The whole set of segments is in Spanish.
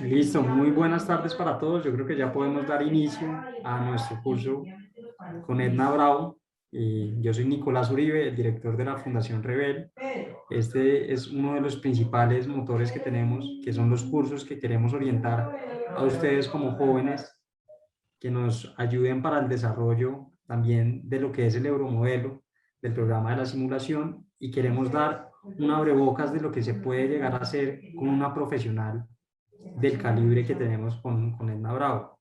Listo, muy buenas tardes para todos. Yo creo que ya podemos dar inicio a nuestro curso con Edna Bravo. Yo soy Nicolás Uribe, el director de la Fundación Rebel. Este es uno de los principales motores que tenemos, que son los cursos que queremos orientar a ustedes como jóvenes, que nos ayuden para el desarrollo también de lo que es el euromodelo, del programa de la simulación, y queremos dar un abrebocas de lo que se puede llegar a hacer con una profesional del calibre que tenemos con Edna Bravo.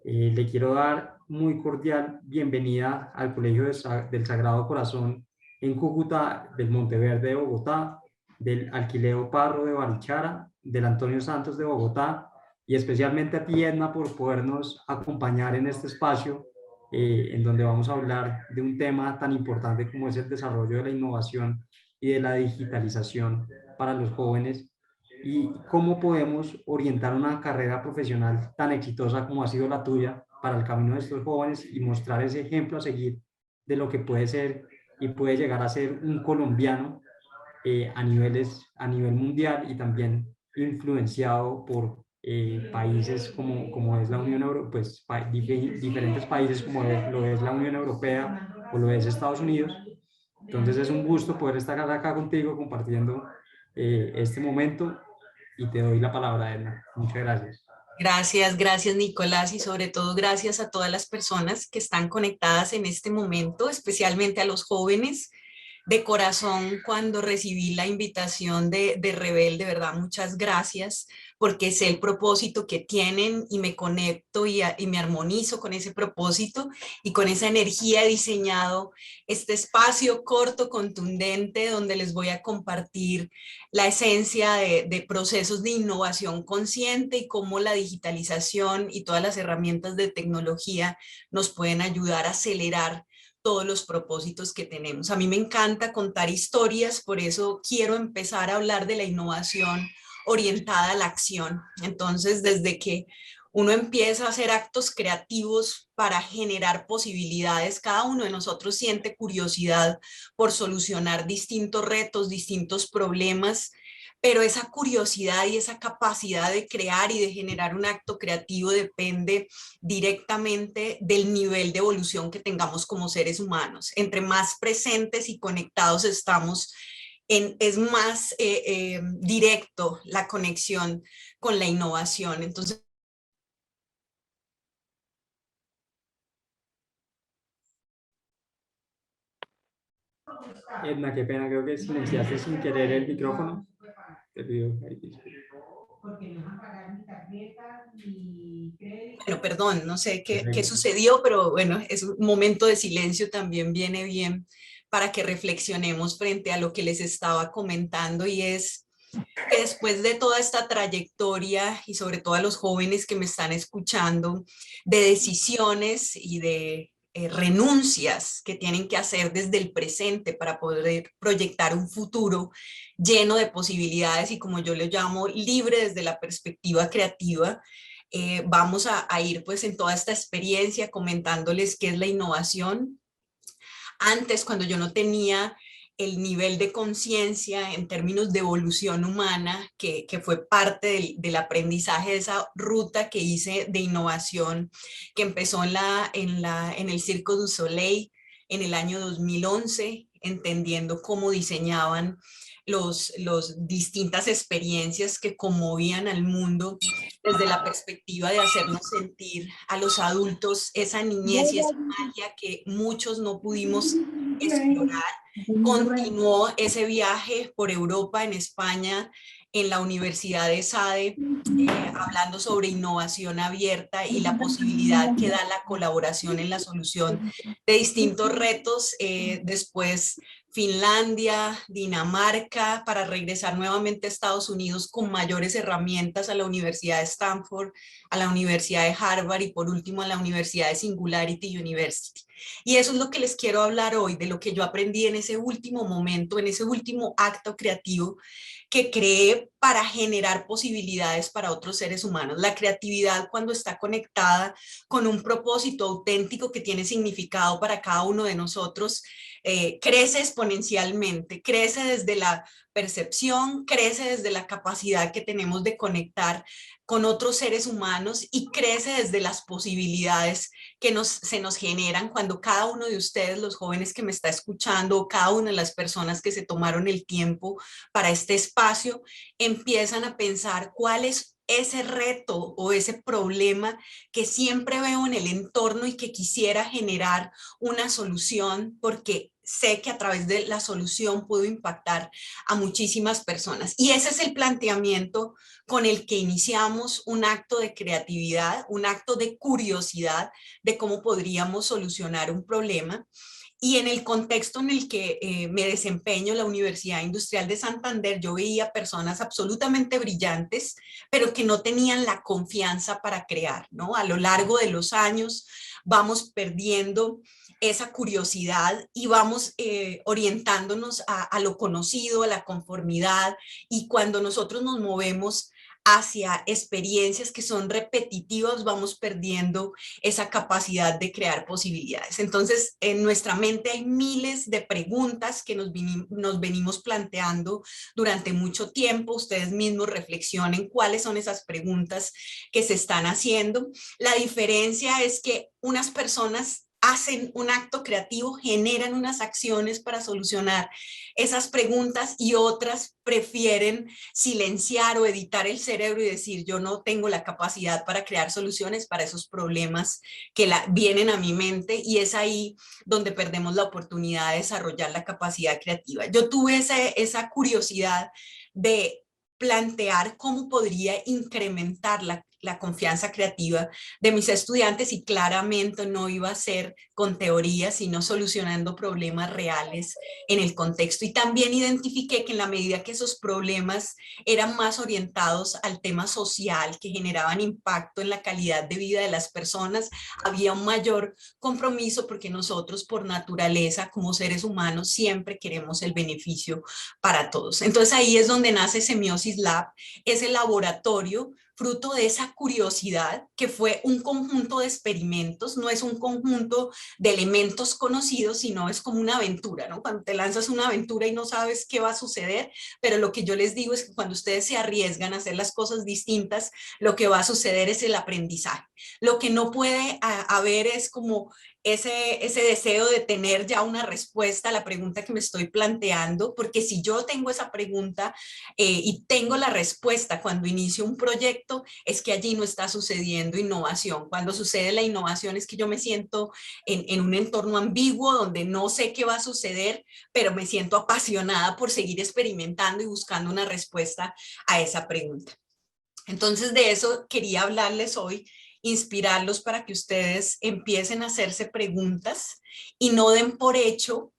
Le quiero dar muy cordial bienvenida al Colegio del Sagrado Corazón en Cúcuta, del Monteverde de Bogotá, del Alquileo Parro de Barichara, del Antonio Santos de Bogotá, y especialmente a ti, Edna, por podernos acompañar en este espacio en donde vamos a hablar de un tema tan importante como es el desarrollo de la innovación y de la digitalización para los jóvenes, y cómo podemos orientar una carrera profesional tan exitosa como ha sido la tuya para el camino de estos jóvenes y mostrar ese ejemplo a seguir de lo que puede ser y puede llegar a ser un colombiano a nivel mundial, y también influenciado por países como es la Unión Europea, pues diferentes países como lo es la Unión Europea o lo es Estados Unidos. Entonces es un gusto poder estar acá contigo compartiendo este momento, y te doy la palabra, Edna. Muchas gracias. Gracias, gracias Nicolás y sobre todo gracias a todas las personas que están conectadas en este momento, especialmente a los jóvenes. De corazón, cuando recibí la invitación de Rebel, de verdad, muchas gracias, porque sé el propósito que tienen y me conecto y me armonizo con ese propósito y con esa energía he diseñado este espacio corto, contundente, donde les voy a compartir la esencia de procesos de innovación consciente y cómo la digitalización y todas las herramientas de tecnología nos pueden ayudar a acelerar todos los propósitos que tenemos. A mí me encanta contar historias, por eso quiero empezar a hablar de la innovación orientada a la acción. Entonces, desde que uno empieza a hacer actos creativos para generar posibilidades, cada uno de nosotros siente curiosidad por solucionar distintos retos, distintos problemas, pero esa curiosidad y esa capacidad de crear y de generar un acto creativo depende directamente del nivel de evolución que tengamos como seres humanos. Entre más presentes y conectados estamos, es más directo la conexión con la innovación. Entonces, Edna, qué pena, creo que silenciaste sin querer el micrófono. Te pido ahí disculpas. bueno, perdón, no sé qué Perfecto. sucedió, pero bueno, es un momento de silencio también viene bien para que reflexionemos frente a lo que les estaba comentando, y es que después de toda esta trayectoria y sobre todo a los jóvenes que me están escuchando, de decisiones y de renuncias que tienen que hacer desde el presente para poder proyectar un futuro lleno de posibilidades y, como yo lo llamo, libre desde la perspectiva creativa. Vamos a ir pues en toda esta experiencia comentándoles qué es la innovación. Antes, cuando yo no tenía el nivel de conciencia en términos de evolución humana, que fue parte del aprendizaje de esa ruta que hice de innovación, que empezó en el Circo du Soleil en el año 2011, entendiendo cómo diseñaban los distintas experiencias que conmovían al mundo desde la perspectiva de hacernos sentir a los adultos esa niñez y esa magia que muchos no pudimos explorar. Continuó ese viaje por Europa, en España, en la Universidad de SADE, hablando sobre innovación abierta y la posibilidad que da la colaboración en la solución de distintos retos. Después Finlandia, Dinamarca, para regresar nuevamente a Estados Unidos con mayores herramientas a la Universidad de Stanford, a la Universidad de Harvard y por último a la Universidad de Singularity University. Y eso es lo que les quiero hablar hoy, de lo que yo aprendí en ese último momento, en ese último acto creativo que creé para generar posibilidades para otros seres humanos. La creatividad, cuando está conectada con un propósito auténtico que tiene significado para cada uno de nosotros, crece exponencialmente, crece desde la percepción, crece desde la capacidad que tenemos de conectar con otros seres humanos y crece desde las posibilidades que se nos generan cuando cada uno de ustedes, los jóvenes que me está escuchando, o cada una de las personas que se tomaron el tiempo para este espacio, empiezan a pensar cuál es ese reto o ese problema que siempre veo en el entorno y que quisiera generar una solución porque sé que a través de la solución puedo impactar a muchísimas personas. Y ese es el planteamiento con el que iniciamos un acto de creatividad, un acto de curiosidad de cómo podríamos solucionar un problema. Y en el contexto en el que me desempeño, la Universidad Industrial de Santander, yo veía personas absolutamente brillantes, pero que no tenían la confianza para crear, ¿no? A lo largo de los años vamos perdiendo esa curiosidad y vamos orientándonos a lo conocido, a la conformidad, y cuando nosotros nos movemos hacia experiencias que son repetitivas, vamos perdiendo esa capacidad de crear posibilidades. Entonces, en nuestra mente hay miles de preguntas que nos venimos planteando durante mucho tiempo. Ustedes mismos reflexionen cuáles son esas preguntas que se están haciendo. La diferencia es que unas personas hacen un acto creativo, generan unas acciones para solucionar esas preguntas y otras prefieren silenciar o editar el cerebro y decir yo no tengo la capacidad para crear soluciones para esos problemas que vienen a mi mente, y es ahí donde perdemos la oportunidad de desarrollar la capacidad creativa. Yo tuve esa curiosidad de plantear cómo podría incrementar la confianza creativa de mis estudiantes, y claramente no iba a ser con teoría, sino solucionando problemas reales en el contexto. Y también identifiqué que en la medida que esos problemas eran más orientados al tema social, que generaban impacto en la calidad de vida de las personas, había un mayor compromiso porque nosotros por naturaleza como seres humanos siempre queremos el beneficio para todos. Entonces ahí es donde nace Semiosis Lab, ese laboratorio fruto de esa curiosidad que fue un conjunto de experimentos, no es un conjunto de elementos conocidos, sino es como una aventura, ¿no? Cuando te lanzas una aventura y no sabes qué va a suceder, pero lo que yo les digo es que cuando ustedes se arriesgan a hacer las cosas distintas, lo que va a suceder es el aprendizaje. Lo que no puede haber es como ese deseo de tener ya una respuesta a la pregunta que me estoy planteando, porque si yo tengo esa pregunta y tengo la respuesta cuando inicio un proyecto, es que allí no está sucediendo innovación. Cuando sucede la innovación es que yo me siento en un entorno ambiguo donde no sé qué va a suceder, pero me siento apasionada por seguir experimentando y buscando una respuesta a esa pregunta. Entonces de eso quería hablarles hoy, inspirarlos para que ustedes empiecen a hacerse preguntas y no den por hecho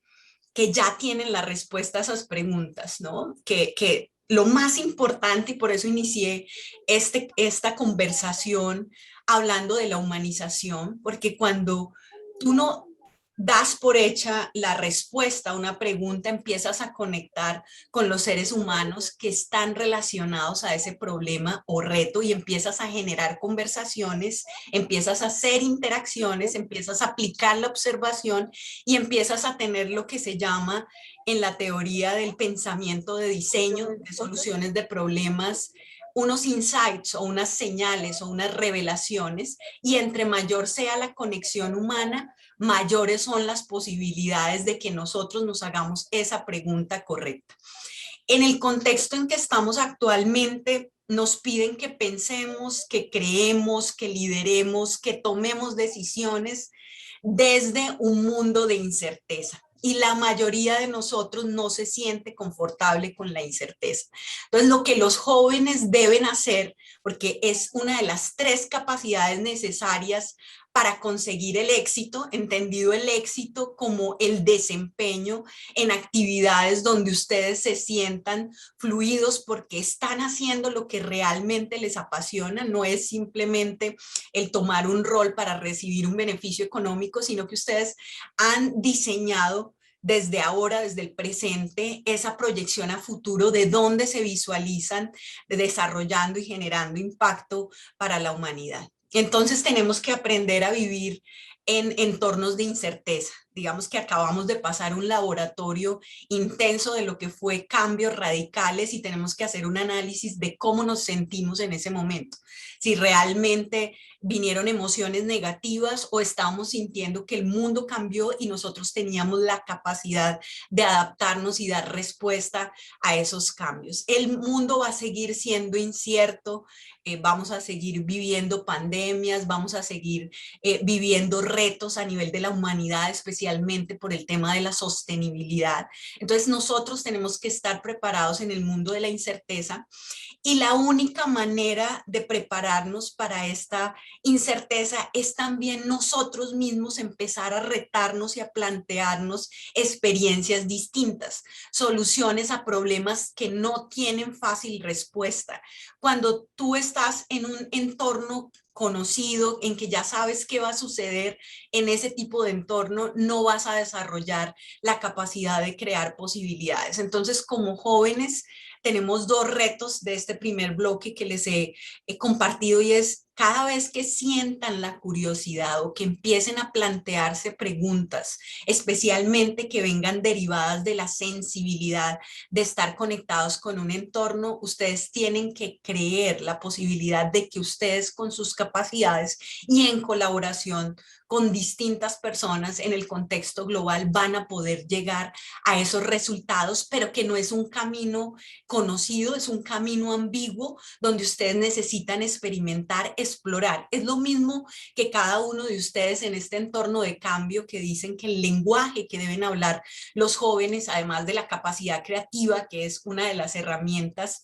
que ya tienen la respuesta a esas preguntas, ¿no? Que lo más importante, y por eso inicié esta conversación hablando de la humanización, porque cuando tú no das por hecha la respuesta a una pregunta, empiezas a conectar con los seres humanos que están relacionados a ese problema o reto y empiezas a generar conversaciones, empiezas a hacer interacciones, empiezas a aplicar la observación y empiezas a tener lo que se llama en la teoría del pensamiento de diseño, de soluciones de problemas, unos insights o unas señales o unas revelaciones, y entre mayor sea la conexión humana, mayores son las posibilidades de que nosotros nos hagamos esa pregunta correcta. En el contexto en que estamos actualmente, nos piden que pensemos, que creemos, que lideremos, que tomemos decisiones desde un mundo de incerteza. Y la mayoría de nosotros no se siente confortable con la incerteza. Entonces, lo que los jóvenes deben hacer, porque es una de las 3 capacidades necesarias para conseguir el éxito, entendido el éxito como el desempeño en actividades donde ustedes se sientan fluidos porque están haciendo lo que realmente les apasiona, no es simplemente el tomar un rol para recibir un beneficio económico, sino que ustedes han diseñado desde ahora, desde el presente, esa proyección a futuro de dónde se visualizan desarrollando y generando impacto para la humanidad. Entonces tenemos que aprender a vivir en entornos de incerteza. Digamos que acabamos de pasar un laboratorio intenso de lo que fue cambios radicales y tenemos que hacer un análisis de cómo nos sentimos en ese momento. Si realmente vinieron emociones negativas o estábamos sintiendo que el mundo cambió y nosotros teníamos la capacidad de adaptarnos y dar respuesta a esos cambios. El mundo va a seguir siendo incierto, vamos a seguir viviendo pandemias, vamos a seguir viviendo retos a nivel de la humanidad, especialmente por el tema de la sostenibilidad. Entonces nosotros tenemos que estar preparados en el mundo de la incerteza y la única manera de prepararnos para esta incerteza es también nosotros mismos empezar a retarnos y a plantearnos experiencias distintas, soluciones a problemas que no tienen fácil respuesta. Cuando tú estás en un entorno conocido, en que ya sabes qué va a suceder en ese tipo de entorno, no vas a desarrollar la capacidad de crear posibilidades. Entonces, como jóvenes, tenemos dos retos de este primer bloque que les he compartido y es cada vez que sientan la curiosidad o que empiecen a plantearse preguntas, especialmente que vengan derivadas de la sensibilidad de estar conectados con un entorno, ustedes tienen que creer la posibilidad de que ustedes con sus capacidades y en colaboración con distintas personas en el contexto global van a poder llegar a esos resultados, pero que no es un camino conocido, es un camino ambiguo donde ustedes necesitan experimentar, explorar. Es lo mismo que cada uno de ustedes en este entorno de cambio que dicen que el lenguaje que deben hablar los jóvenes, además de la capacidad creativa, que es una de las herramientas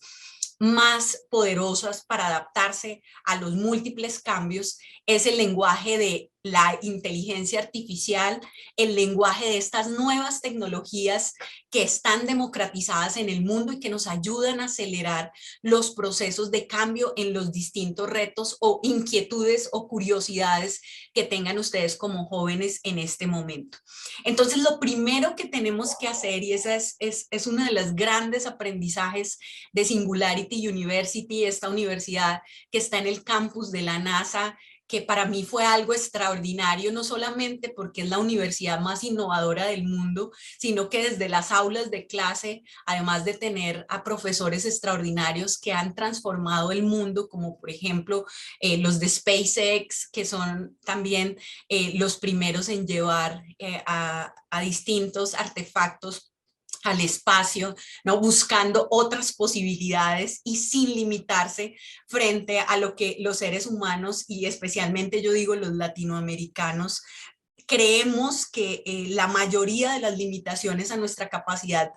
más poderosas para adaptarse a los múltiples cambios, es el lenguaje de la inteligencia artificial, el lenguaje de estas nuevas tecnologías que están democratizadas en el mundo y que nos ayudan a acelerar los procesos de cambio en los distintos retos o inquietudes o curiosidades que tengan ustedes como jóvenes en este momento. Entonces, lo primero que tenemos que hacer, y ese es uno de los grandes aprendizajes de Singularity University, esta universidad que está en el campus de la NASA, que para mí fue algo extraordinario, no solamente porque es la universidad más innovadora del mundo, sino que desde las aulas de clase, además de tener a profesores extraordinarios que han transformado el mundo, como por ejemplo los de SpaceX, que son también los primeros en llevar a distintos artefactos al espacio, ¿no? Buscando otras posibilidades y sin limitarse frente a lo que los seres humanos y especialmente yo digo los latinoamericanos creemos que la mayoría de las limitaciones a nuestra capacidad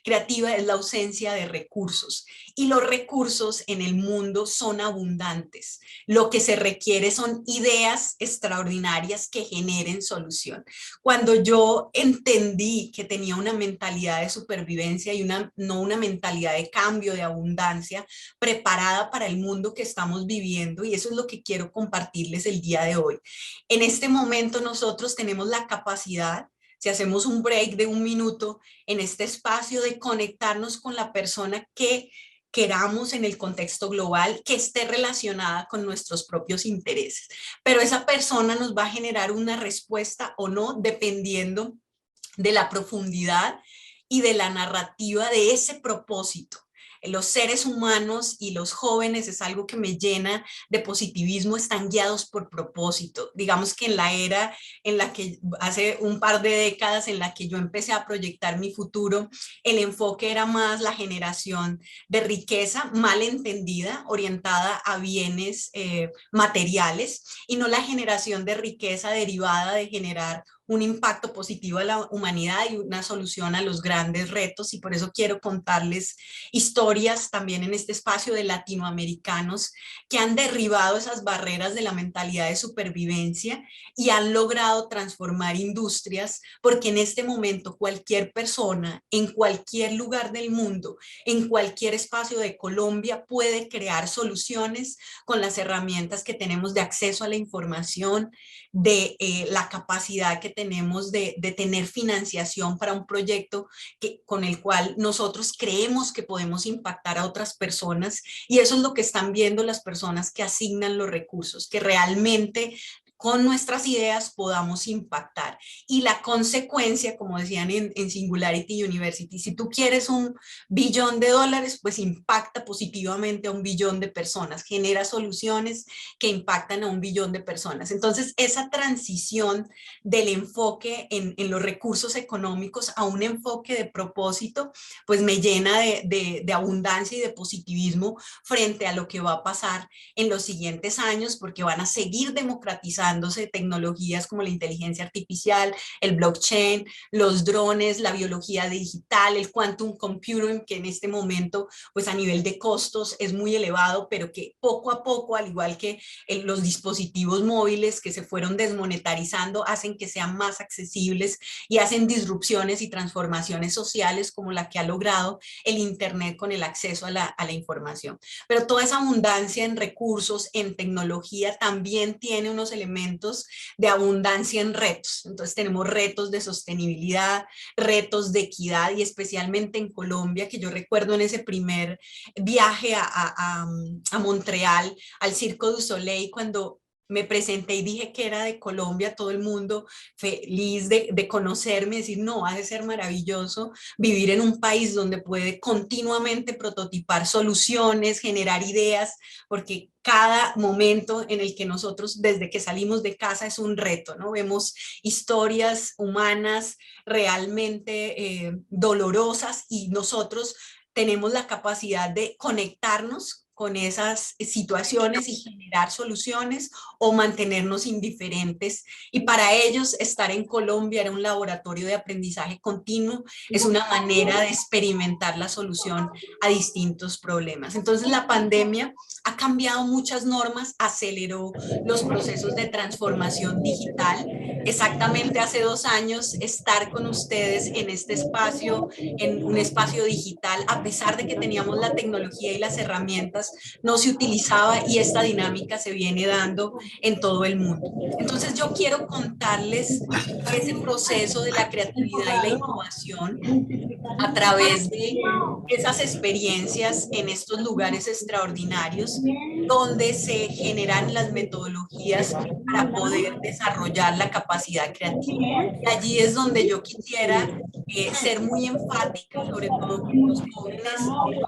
creativa es la ausencia de recursos. Y los recursos en el mundo son abundantes. Lo que se requiere son ideas extraordinarias que generen solución. Cuando yo entendí que tenía una mentalidad de supervivencia y no una mentalidad de cambio, de abundancia, preparada para el mundo que estamos viviendo, y eso es lo que quiero compartirles el día de hoy. En este momento nosotros tenemos la capacidad, si hacemos un break de un minuto en este espacio, de conectarnos con la persona que queramos en el contexto global, que esté relacionada con nuestros propios intereses. Pero esa persona nos va a generar una respuesta o no, dependiendo de la profundidad y de la narrativa de ese propósito. Los seres humanos y los jóvenes es algo que me llena de positivismo, están guiados por propósito. Digamos que en la era en la que hace un par de décadas en la que yo empecé a proyectar mi futuro, el enfoque era más la generación de riqueza mal entendida, orientada a bienes materiales y no la generación de riqueza derivada de generar un impacto positivo a la humanidad y una solución a los grandes retos. Y por eso quiero contarles historias también en este espacio de latinoamericanos que han derribado esas barreras de la mentalidad de supervivencia y han logrado transformar industrias, porque en este momento cualquier persona en cualquier lugar del mundo, en cualquier espacio de Colombia, puede crear soluciones con las herramientas que tenemos de acceso a la información, de la capacidad que tenemos de tener financiación para un proyecto con el cual nosotros creemos que podemos impactar a otras personas, y eso es lo que están viendo las personas que asignan los recursos, que realmente con nuestras ideas podamos impactar. Y la consecuencia, como decían en Singularity University, si tú quieres $1 billón, pues impacta positivamente a 1 billón de personas, genera soluciones que impactan a 1 billón de personas. Entonces, esa transición del enfoque en los recursos económicos a un enfoque de propósito, pues me llena de abundancia y de positivismo frente a lo que va a pasar en los siguientes años, porque van a seguir democratizando tecnologías como la inteligencia artificial, el blockchain, los drones, la biología digital, el quantum computing, que en este momento, pues a nivel de costos es muy elevado, pero que poco a poco, al igual que los dispositivos móviles que se fueron desmonetarizando, hacen que sean más accesibles y hacen disrupciones y transformaciones sociales como la que ha logrado el Internet con el acceso a la información. Pero toda esa abundancia en recursos, en tecnología, también tiene unos elementos de abundancia en retos. Entonces tenemos retos de sostenibilidad, retos de equidad, y especialmente en Colombia, que yo recuerdo en ese primer viaje a Montreal, al Circo du Soleil, cuando me presenté y dije que era de Colombia, todo el mundo feliz de conocerme, decir, no, ha de ser maravilloso vivir en un país donde puede continuamente prototipar soluciones, generar ideas, porque cada momento en el que nosotros, desde que salimos de casa, es un reto, ¿no? Vemos historias humanas realmente dolorosas, y nosotros tenemos la capacidad de conectarnos con esas situaciones y generar soluciones o mantenernos indiferentes. Y para ellos estar en Colombia era un laboratorio de aprendizaje continuo, es una manera de experimentar la solución a distintos problemas. Entonces la pandemia ha cambiado muchas normas, aceleró los procesos de transformación digital. Exactamente hace 2 años estar con ustedes en este espacio, en un espacio digital, a pesar de que teníamos la tecnología y las herramientas, no se utilizaba, y esta dinámica se viene dando en todo el mundo. Entonces yo quiero contarles ese proceso de la creatividad y la innovación a través de esas experiencias en estos lugares extraordinarios donde se generan las metodologías para poder desarrollar la capacidad creativa. Y allí es donde yo quisiera ser muy enfática, sobre todo con los jóvenes,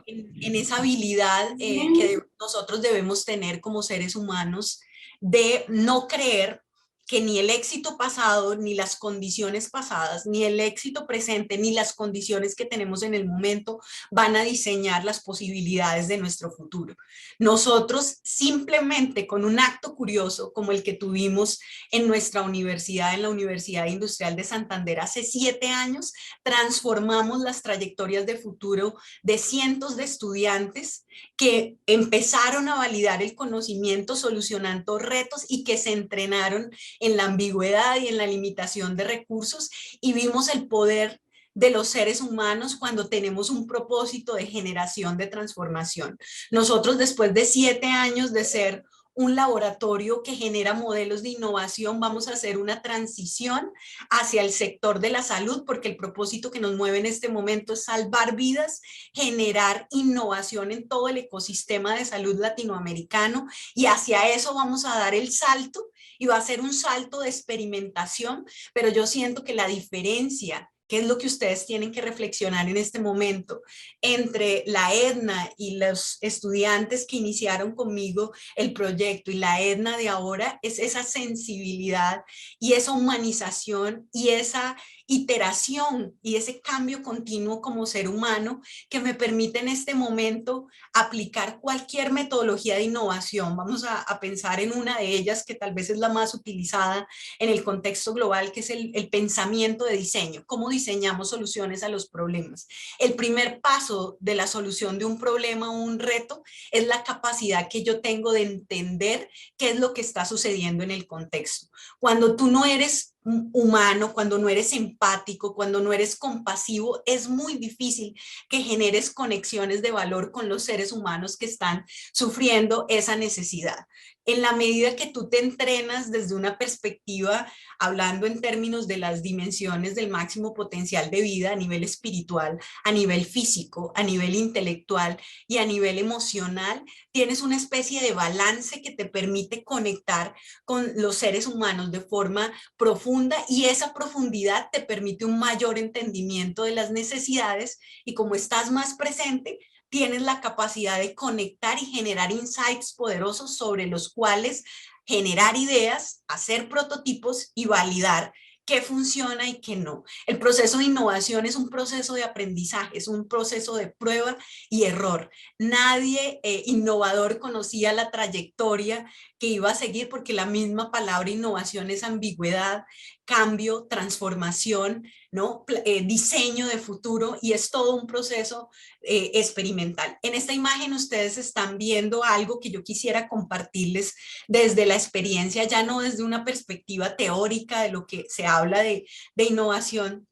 en esa habilidad que nosotros debemos tener como seres humanos de no creer que ni el éxito pasado, ni las condiciones pasadas, ni el éxito presente, ni las condiciones que tenemos en el momento van a diseñar las posibilidades de nuestro futuro. Nosotros simplemente con un acto curioso como el que tuvimos en nuestra universidad, en la Universidad Industrial de Santander hace 7 años, transformamos las trayectorias de futuro de cientos de estudiantes que empezaron a validar el conocimiento solucionando retos y que se entrenaron en la ambigüedad y en la limitación de recursos, y vimos el poder de los seres humanos cuando tenemos un propósito de generación de transformación. Nosotros, después de 7 años de ser un laboratorio que genera modelos de innovación, vamos a hacer una transición hacia el sector de la salud, porque el propósito que nos mueve en este momento es salvar vidas, generar innovación en todo el ecosistema de salud latinoamericano, y hacia eso vamos a dar el salto, y va a ser un salto de experimentación, pero yo siento que la diferencia, que es lo que ustedes tienen que reflexionar en este momento, entre la Edna y los estudiantes que iniciaron conmigo el proyecto y la Edna de ahora, es esa sensibilidad y esa humanización y esa iteración y ese cambio continuo como ser humano que me permite en este momento aplicar cualquier metodología de innovación. Vamos a pensar en una de ellas que tal vez es la más utilizada en el contexto global, que es el pensamiento de diseño. ¿Cómo diseñamos soluciones a los problemas? El primer paso de la solución de un problema o un reto es la capacidad que yo tengo de entender qué es lo que está sucediendo en el contexto. Cuando tú no eres humano, cuando no eres empático, cuando no eres compasivo, es muy difícil que generes conexiones de valor con los seres humanos que están sufriendo esa necesidad. en la medida que tú te entrenas desde una perspectiva, hablando en términos de las dimensiones del máximo potencial de vida a nivel espiritual, a nivel físico, a nivel intelectual y a nivel emocional, tienes una especie de balance que te permite conectar con los seres humanos de forma profunda, y esa profundidad te permite un mayor entendimiento de las necesidades, y como estás más presente, tienes la capacidad de conectar y generar insights poderosos sobre los cuales generar ideas, hacer prototipos y validar qué funciona y qué no. El proceso de innovación es un proceso de aprendizaje, es un proceso de prueba y error. Nadie innovador conocía la trayectoria que iba a seguir, porque la misma palabra innovación es ambigüedad, cambio, transformación, ¿no? Diseño de futuro, y es todo un proceso experimental. En esta imagen ustedes están viendo algo que yo quisiera compartirles desde la experiencia, ya no desde una perspectiva teórica de lo que se habla de innovación,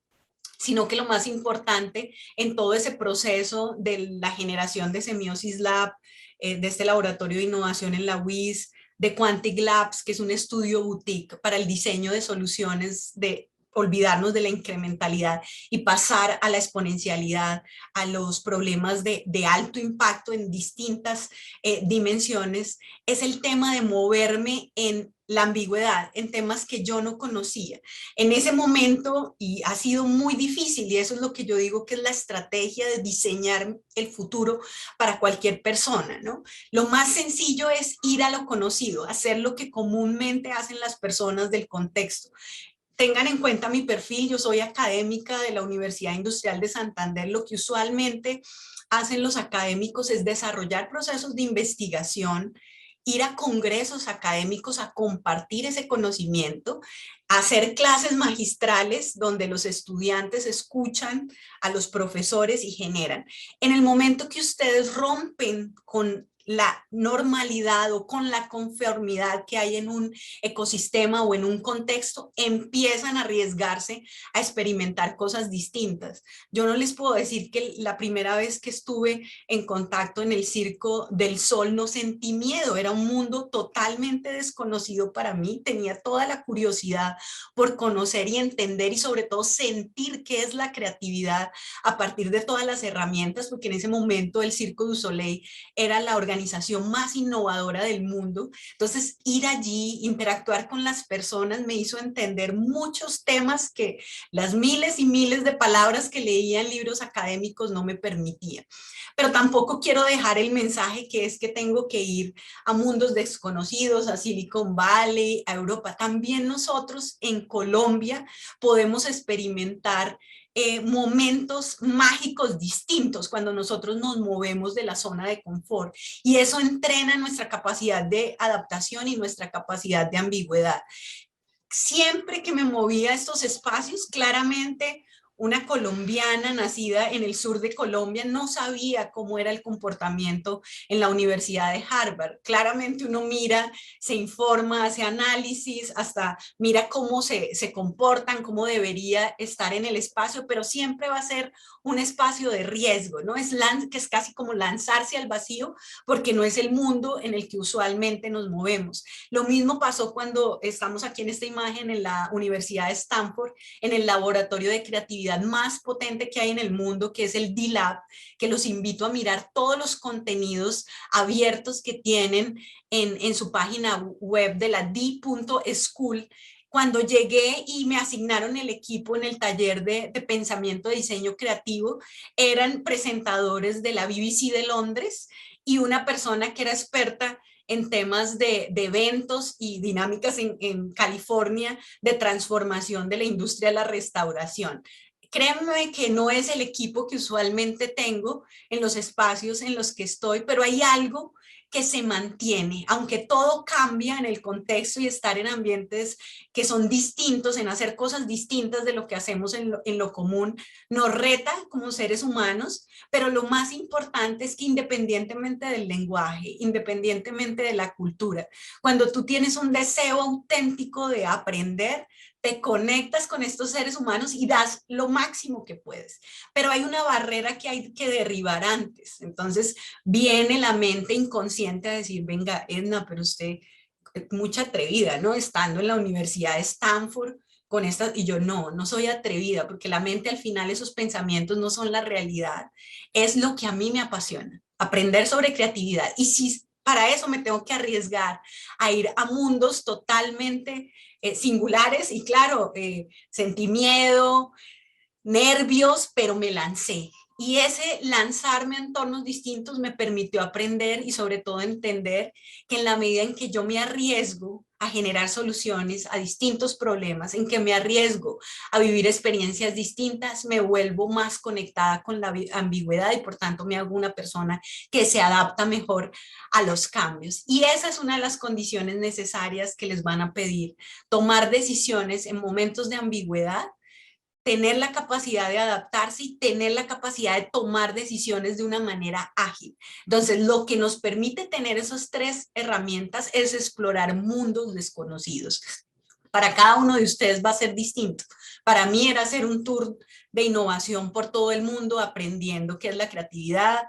sino que lo más importante en todo ese proceso de la generación de Semiosis Lab, de este laboratorio de innovación en la UIS, de Quantic Labs, que es un estudio boutique para el diseño de soluciones, de olvidarnos de la incrementalidad y pasar a la exponencialidad, a los problemas de alto impacto en distintas dimensiones, es el tema de moverme en la ambigüedad, en temas que yo no conocía en ese momento, y ha sido muy difícil, y eso es lo que yo digo que es la estrategia de diseñar el futuro para cualquier persona, ¿no? Lo más sencillo es ir a lo conocido, hacer lo que comúnmente hacen las personas del contexto. Tengan en cuenta mi perfil, yo soy académica de la Universidad Industrial de Santander. Lo que usualmente hacen los académicos es desarrollar procesos de investigación, ir a congresos académicos a compartir ese conocimiento, hacer clases magistrales donde los estudiantes escuchan a los profesores y generan. En el momento que ustedes rompen con la normalidad o con la conformidad que hay en un ecosistema o en un contexto, empiezan a arriesgarse a experimentar cosas distintas. Yo no les puedo decir que la primera vez que estuve en contacto en el Circo del Sol no sentí miedo, era un mundo totalmente desconocido para mí, tenía toda la curiosidad por conocer y entender, y sobre todo sentir qué es la creatividad a partir de todas las herramientas, porque en ese momento el Circo du Soleil era la organización más innovadora del mundo. Entonces, ir allí, interactuar con las personas me hizo entender muchos temas que las miles y miles de palabras que leía en libros académicos no me permitían. Pero tampoco quiero dejar el mensaje que es que tengo que ir a mundos desconocidos, a Silicon Valley, a Europa. También nosotros en Colombia podemos experimentar momentos mágicos distintos cuando nosotros nos movemos de la zona de confort, y eso entrena nuestra capacidad de adaptación y nuestra capacidad de ambigüedad. Siempre que me movía a estos espacios, claramente una colombiana nacida en el sur de Colombia no sabía cómo era el comportamiento en la Universidad de Harvard. Claramente uno mira, se informa, hace análisis, hasta mira cómo se comportan, cómo debería estar en el espacio, pero siempre va a ser un espacio de riesgo, ¿no? Que es casi como lanzarse al vacío, porque no es el mundo en el que usualmente nos movemos. Lo mismo pasó cuando estamos aquí en esta imagen en la Universidad de Stanford, en el laboratorio de creatividad más potente que hay en el mundo, que es el D-Lab, que los invito a mirar todos los contenidos abiertos que tienen en su página web de la D.School. Cuando llegué y me asignaron el equipo en el taller de pensamiento de diseño creativo, eran presentadores de la BBC de Londres y una persona que era experta en temas de eventos y dinámicas en California de transformación de la industria de la restauración. Créanme que no es el equipo que usualmente tengo en los espacios en los que estoy, pero hay algo que se mantiene, aunque todo cambia en el contexto y estar en ambientes que son distintos, en hacer cosas distintas de lo que hacemos en lo común, nos reta como seres humanos, pero lo más importante es que independientemente del lenguaje, independientemente de la cultura, cuando tú tienes un deseo auténtico de aprender, te conectas con estos seres humanos y das lo máximo que puedes. Pero hay una barrera que hay que derribar antes. Entonces viene la mente inconsciente a decir, venga, Edna, pero usted mucha atrevida, ¿no? Estando en la Universidad de Stanford con estas, y yo no soy atrevida, porque la mente al final, esos pensamientos no son la realidad, es lo que a mí me apasiona, aprender sobre creatividad. Y si para eso me tengo que arriesgar a ir a mundos totalmente singulares, y claro, sentí miedo, nervios, pero me lancé. Y ese lanzarme a entornos distintos me permitió aprender y sobre todo entender que en la medida en que yo me arriesgo a generar soluciones a distintos problemas, en que me arriesgo a vivir experiencias distintas, me vuelvo más conectada con la ambigüedad y por tanto me hago una persona que se adapta mejor a los cambios. Y esa es una de las condiciones necesarias que les van a pedir, tomar decisiones en momentos de ambigüedad, tener la capacidad de adaptarse y tener la capacidad de tomar decisiones de una manera ágil. Entonces, lo que nos permite tener esas tres herramientas es explorar mundos desconocidos. Para cada uno de ustedes va a ser distinto. Para mí era hacer un tour de innovación por todo el mundo, aprendiendo qué es la creatividad,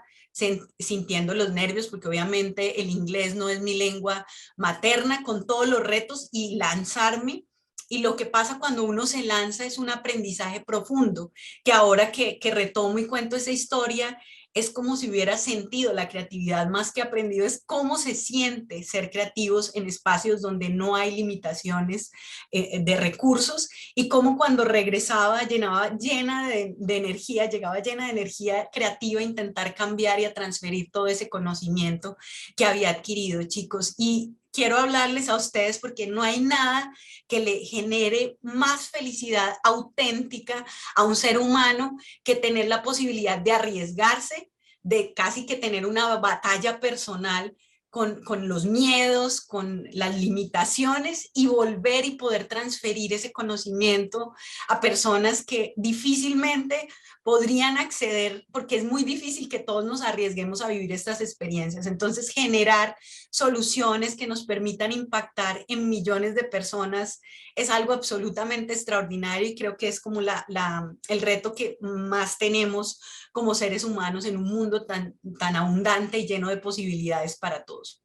sintiendo los nervios, porque obviamente el inglés no es mi lengua materna, con todos los retos, y lanzarme. Y lo que pasa cuando uno se lanza es un aprendizaje profundo, que ahora que retomo y cuento esa historia, es como si hubiera sentido la creatividad más que aprendido, es cómo se siente ser creativos en espacios donde no hay limitaciones de recursos, y cómo cuando regresaba llena de energía, llegaba llena de energía creativa a intentar cambiar y a transferir todo ese conocimiento que había adquirido, chicos. Y quiero hablarles a ustedes porque no hay nada que le genere más felicidad auténtica a un ser humano que tener la posibilidad de arriesgarse, de casi que tener una batalla personal con los miedos, con las limitaciones, y volver y poder transferir ese conocimiento a personas que difícilmente podrían acceder, porque es muy difícil que todos nos arriesguemos a vivir estas experiencias. Entonces, generar soluciones que nos permitan impactar en millones de personas es algo absolutamente extraordinario, y creo que es como el reto que más tenemos como seres humanos en un mundo tan abundante y lleno de posibilidades para todos.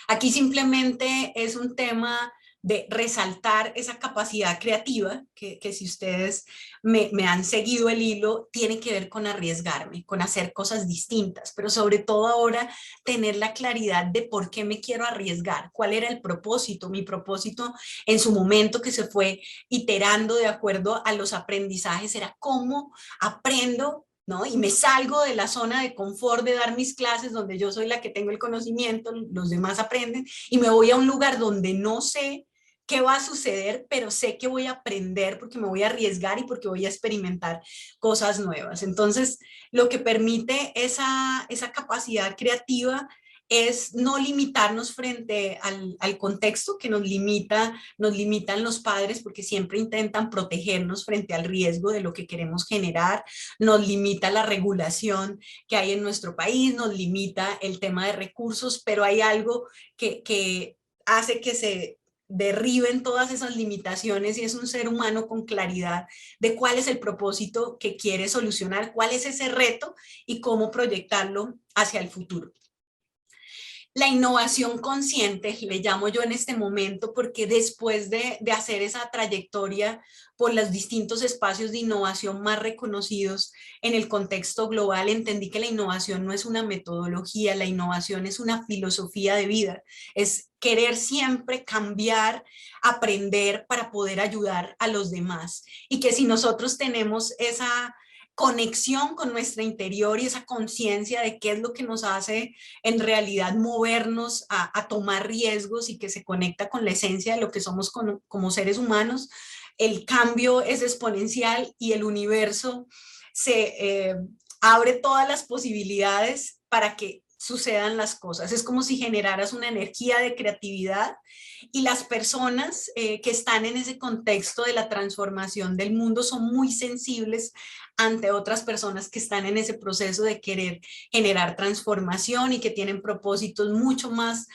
Aquí simplemente es un tema de resaltar esa capacidad creativa que si ustedes me han seguido el hilo, tiene que ver con arriesgarme, con hacer cosas distintas, pero sobre todo ahora tener la claridad de por qué me quiero arriesgar, cuál era el propósito. Mi propósito en su momento, que se fue iterando de acuerdo a los aprendizajes, era cómo aprendo, ¿no? Y me salgo de la zona de confort de dar mis clases donde yo soy la que tengo el conocimiento, los demás aprenden, y me voy a un lugar donde no sé qué va a suceder, pero sé que voy a aprender porque me voy a arriesgar y porque voy a experimentar cosas nuevas. Entonces, lo que permite esa capacidad creativa es no limitarnos frente al contexto que nos limitan los padres, porque siempre intentan protegernos frente al riesgo de lo que queremos generar, nos limita la regulación que hay en nuestro país, nos limita el tema de recursos, pero hay algo que hace que se derriben todas esas limitaciones, y es un ser humano con claridad de cuál es el propósito que quiere solucionar, cuál es ese reto y cómo proyectarlo hacia el futuro. La innovación consciente, le llamo yo en este momento, porque después de hacer esa trayectoria por los distintos espacios de innovación más reconocidos en el contexto global, entendí que la innovación no es una metodología, la innovación es una filosofía de vida, es querer siempre cambiar, aprender para poder ayudar a los demás, y que si nosotros tenemos esa conexión con nuestra interior y esa conciencia de qué es lo que nos hace en realidad movernos a tomar riesgos, y que se conecta con la esencia de lo que somos como seres humanos, el cambio es exponencial y el universo se abre todas las posibilidades para que sucedan las cosas. Es como si generaras una energía de creatividad, y las personas que están en ese contexto de la transformación del mundo son muy sensibles ante otras personas que están en ese proceso de querer generar transformación y que tienen propósitos mucho más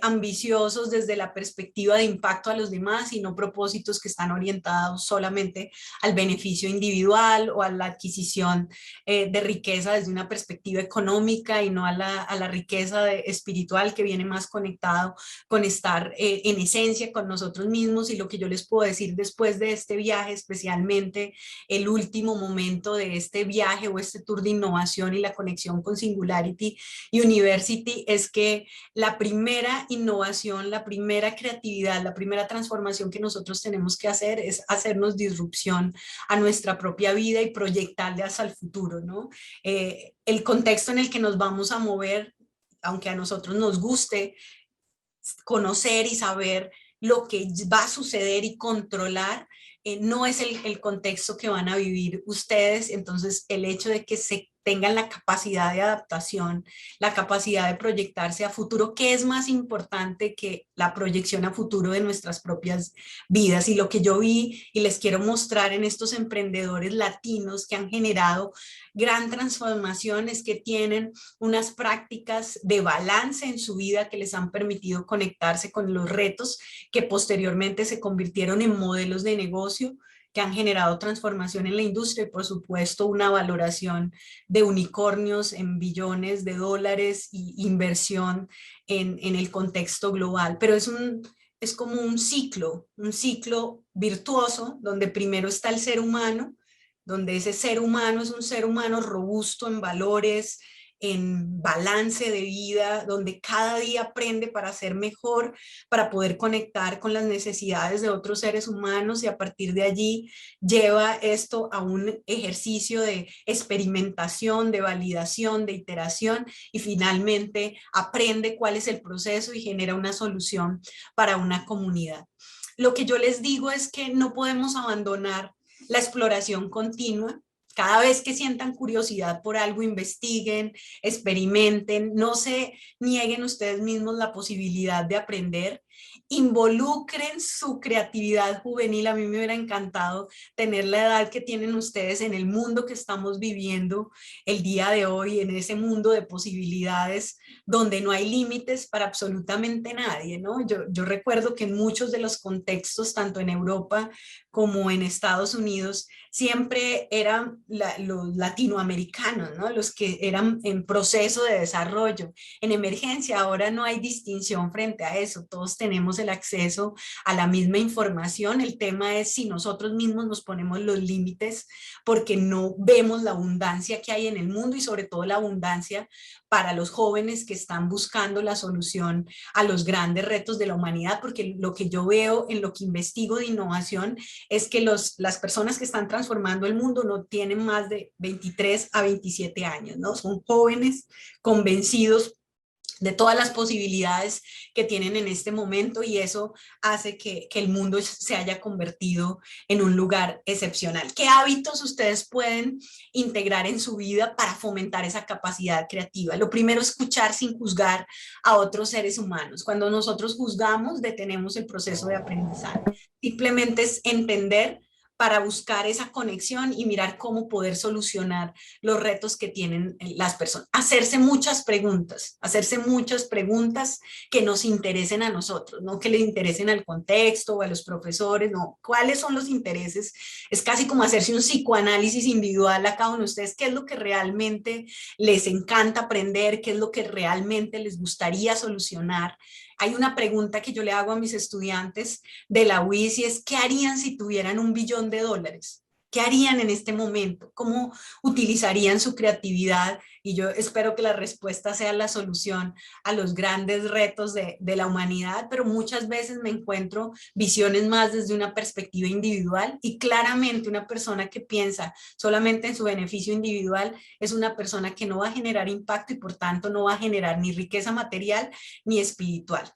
ambiciosos desde la perspectiva de impacto a los demás y no propósitos que están orientados solamente al beneficio individual o a la adquisición de riqueza desde una perspectiva económica y no a la riqueza espiritual que viene más conectado con estar en esencia con nosotros mismos. Y lo que yo les puedo decir después de este viaje, especialmente el último momento de este viaje o este tour de innovación y la conexión con Singularity University, es que la primera innovación, la primera creatividad, la primera transformación que nosotros tenemos que hacer es hacernos disrupción a nuestra propia vida y proyectarle hacia el futuro, ¿no? El contexto en el que nos vamos a mover, aunque a nosotros nos guste conocer y saber lo que va a suceder y controlar, no es el contexto que van a vivir ustedes. Entonces, el hecho de que se tengan la capacidad de adaptación, la capacidad de proyectarse a futuro, ¿qué es más importante que la proyección a futuro de nuestras propias vidas? Y lo que yo vi y les quiero mostrar en estos emprendedores latinos que han generado gran transformación es que tienen unas prácticas de balance en su vida que les han permitido conectarse con los retos que posteriormente se convirtieron en modelos de negocio que han generado transformación en la industria y por supuesto una valoración de unicornios en billones de dólares y inversión en el contexto global. Pero es como un ciclo virtuoso donde primero está el ser humano, donde ese ser humano es un ser humano robusto en valores, en balance de vida, donde cada día aprende para ser mejor, para poder conectar con las necesidades de otros seres humanos y a partir de allí lleva esto a un ejercicio de experimentación, de validación, de iteración y finalmente aprende cuál es el proceso y genera una solución para una comunidad. Lo que yo les digo es que no podemos abandonar la exploración continua. Cada vez que sientan curiosidad por algo, investiguen, experimenten, no se nieguen ustedes mismos la posibilidad de aprender, involucren su creatividad juvenil. A mí me hubiera encantado tener la edad que tienen ustedes en el mundo que estamos viviendo el día de hoy, en ese mundo de posibilidades donde no hay límites para absolutamente nadie, ¿no? Yo recuerdo que en muchos de los contextos, tanto en Europa como en Estados Unidos, siempre eran los latinoamericanos, ¿no? Los que eran en proceso de desarrollo, en emergencia. Ahora no hay distinción frente a eso, todos tenemos el acceso a la misma información. El tema es si nosotros mismos nos ponemos los límites porque no vemos la abundancia que hay en el mundo y sobre todo la abundancia para los jóvenes que están buscando la solución a los grandes retos de la humanidad, porque lo que yo veo en lo que investigo de innovación es que las personas que están transformando el mundo no tienen más de 23 a 27 años, ¿no? Son jóvenes convencidos de todas las posibilidades que tienen en este momento y eso hace que el mundo se haya convertido en un lugar excepcional. ¿Qué hábitos ustedes pueden integrar en su vida para fomentar esa capacidad creativa? Lo primero, escuchar sin juzgar a otros seres humanos. Cuando nosotros juzgamos, detenemos el proceso de aprendizaje. Simplemente es entender para buscar esa conexión y mirar cómo poder solucionar los retos que tienen las personas. Hacerse muchas preguntas que nos interesen a nosotros, no que le interesen al contexto o a los profesores, no. ¿Cuáles son los intereses? Es casi como hacerse un psicoanálisis individual a cada uno de ustedes. ¿Qué es lo que realmente les encanta aprender? ¿Qué es lo que realmente les gustaría solucionar? Hay una pregunta que yo le hago a mis estudiantes de la UIS y es, ¿qué harían si tuvieran $1 billón? ¿Qué harían en este momento? ¿Cómo utilizarían su creatividad? Y yo espero que la respuesta sea la solución a los grandes retos de la humanidad, pero muchas veces me encuentro visiones más desde una perspectiva individual y claramente una persona que piensa solamente en su beneficio individual es una persona que no va a generar impacto y por tanto no va a generar ni riqueza material ni espiritual.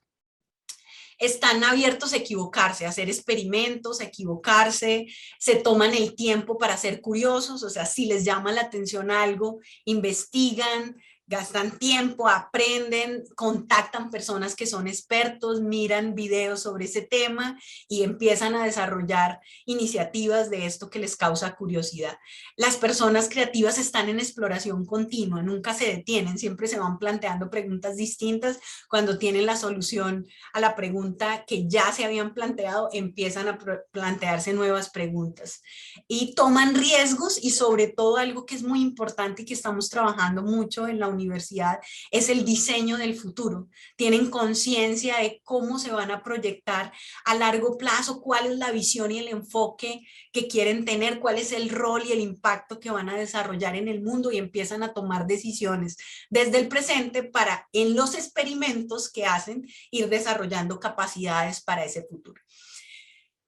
Están abiertos a equivocarse, a hacer experimentos, a equivocarse, se toman el tiempo para ser curiosos, o sea, si les llama la atención algo, investigan, gastan tiempo, aprenden, contactan personas que son expertos, miran videos sobre ese tema y empiezan a desarrollar iniciativas de esto que les causa curiosidad. Las personas creativas están en exploración continua, nunca se detienen, siempre se van planteando preguntas distintas. Cuando tienen la solución a la pregunta que ya se habían planteado, empiezan a plantearse nuevas preguntas y toman riesgos, y sobre todo algo que es muy importante y que estamos trabajando mucho en la universidad es el diseño del futuro. Tienen conciencia de cómo se van a proyectar a largo plazo, cuál es la visión y el enfoque que quieren tener, cuál es el rol y el impacto que van a desarrollar en el mundo, y empiezan a tomar decisiones desde el presente para, en los experimentos que hacen, ir desarrollando capacidades para ese futuro.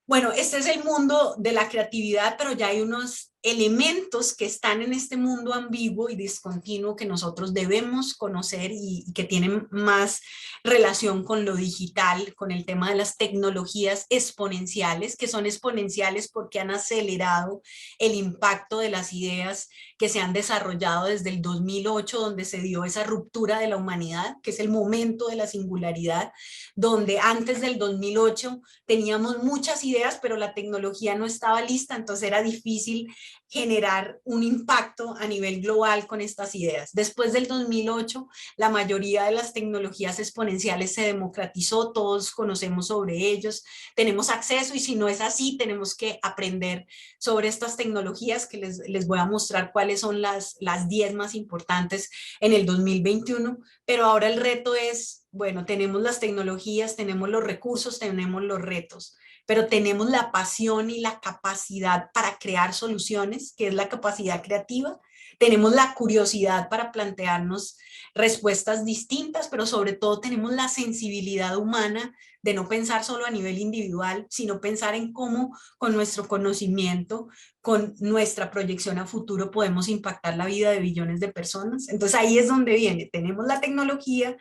Bueno, este es el mundo de la creatividad, pero ya hay unos elementos que están en este mundo ambiguo y discontinuo que nosotros debemos conocer y que tienen más relación con lo digital, con el tema de las tecnologías exponenciales, que son exponenciales porque han acelerado el impacto de las ideas que se han desarrollado desde el 2008, donde se dio esa ruptura de la humanidad, que es el momento de la singularidad, donde antes del 2008 teníamos muchas ideas, pero la tecnología no estaba lista, entonces era difícil generar un impacto a nivel global con estas ideas. Después del 2008, la mayoría de las tecnologías exponenciales se democratizó, todos conocemos sobre ellos, tenemos acceso, y si no es así, tenemos que aprender sobre estas tecnologías, que les voy a mostrar cuáles son las 10 más importantes en el 2021, pero ahora el reto es, bueno, tenemos las tecnologías, tenemos los recursos, tenemos los retos, pero tenemos la pasión y la capacidad para crear soluciones, que es la capacidad creativa. Tenemos la curiosidad para plantearnos respuestas distintas, pero sobre todo tenemos la sensibilidad humana de no pensar solo a nivel individual, sino pensar en cómo con nuestro conocimiento, con nuestra proyección a futuro, podemos impactar la vida de billones de personas. Entonces ahí es donde viene, tenemos la tecnología,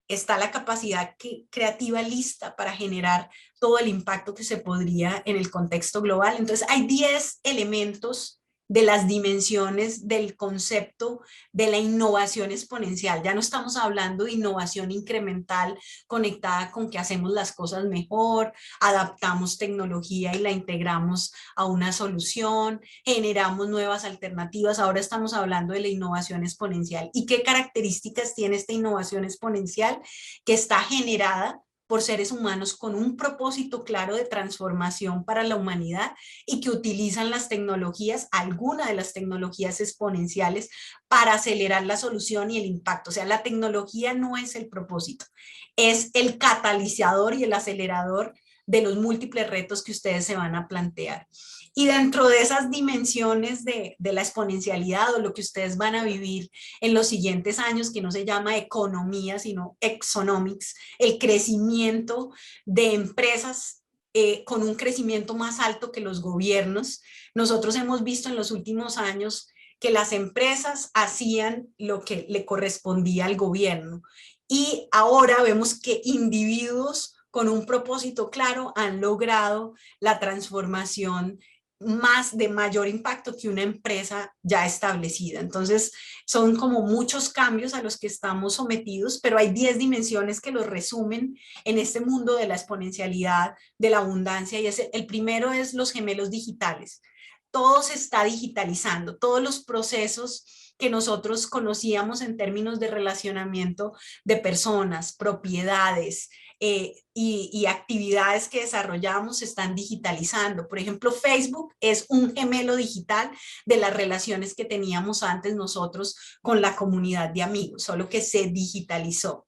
está la capacidad creativa lista para generar todo el impacto que se podría en el contexto global. Entonces hay 10 elementos de las dimensiones del concepto de la innovación exponencial. Ya no estamos hablando de innovación incremental conectada con que hacemos las cosas mejor, adaptamos tecnología y la integramos a una solución, generamos nuevas alternativas. Ahora estamos hablando de la innovación exponencial. ¿Y qué características tiene esta innovación exponencial? Que está generada por seres humanos con un propósito claro de transformación para la humanidad, y que utilizan las tecnologías, alguna de las tecnologías exponenciales, para acelerar la solución y el impacto. O sea, la tecnología no es el propósito, es el catalizador y el acelerador de los múltiples retos que ustedes se van a plantear. Y dentro de esas dimensiones de la exponencialidad, o lo que ustedes van a vivir en los siguientes años, que no se llama economía, sino exonomics, el crecimiento de empresas con un crecimiento más alto que los gobiernos. Nosotros hemos visto en los últimos años que las empresas hacían lo que le correspondía al gobierno, y ahora vemos que individuos con un propósito claro han logrado la transformación más de mayor impacto que una empresa ya establecida. Entonces, son como muchos cambios a los que estamos sometidos, pero hay 10 dimensiones que los resumen en este mundo de la exponencialidad, de la abundancia, y el primero es los gemelos digitales. Todo se está digitalizando, todos los procesos que nosotros conocíamos en términos de relacionamiento de personas, propiedades, y actividades que desarrollamos se están digitalizando. Por ejemplo, Facebook es un gemelo digital de las relaciones que teníamos antes nosotros con la comunidad de amigos, solo que se digitalizó.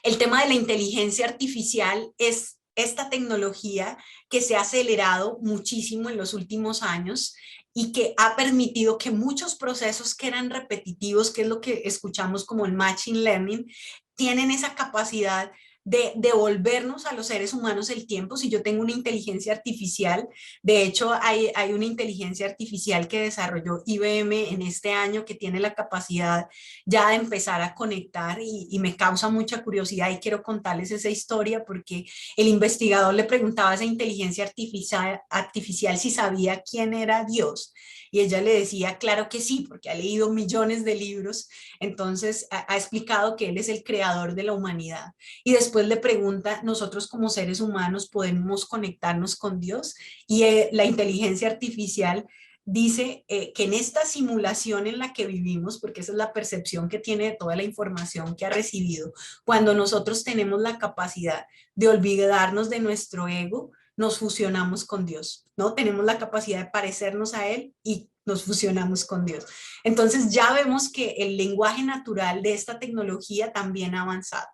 El tema de la inteligencia artificial es esta tecnología que se ha acelerado muchísimo en los últimos años y que ha permitido que muchos procesos que eran repetitivos, que es lo que escuchamos como el machine learning, tienen esa capacidad de devolvernos a los seres humanos el tiempo. Si yo tengo una inteligencia artificial, de hecho hay una inteligencia artificial que desarrolló IBM en este año que tiene la capacidad ya de empezar a conectar y me causa mucha curiosidad y quiero contarles esa historia porque el investigador le preguntaba a esa inteligencia artificial si sabía quién era Dios. Y ella le decía, claro que sí, porque ha leído millones de libros, entonces ha explicado que él es el creador de la humanidad. Y después le pregunta, ¿nosotros como seres humanos podemos conectarnos con Dios? Y la inteligencia artificial dice que en esta simulación en la que vivimos, porque esa es la percepción que tiene de toda la información que ha recibido, cuando nosotros tenemos la capacidad de olvidarnos de nuestro ego, nos fusionamos con Dios, ¿no? Tenemos la capacidad de parecernos a Él y nos fusionamos con Dios. Entonces ya vemos que el lenguaje natural de esta tecnología también ha avanzado.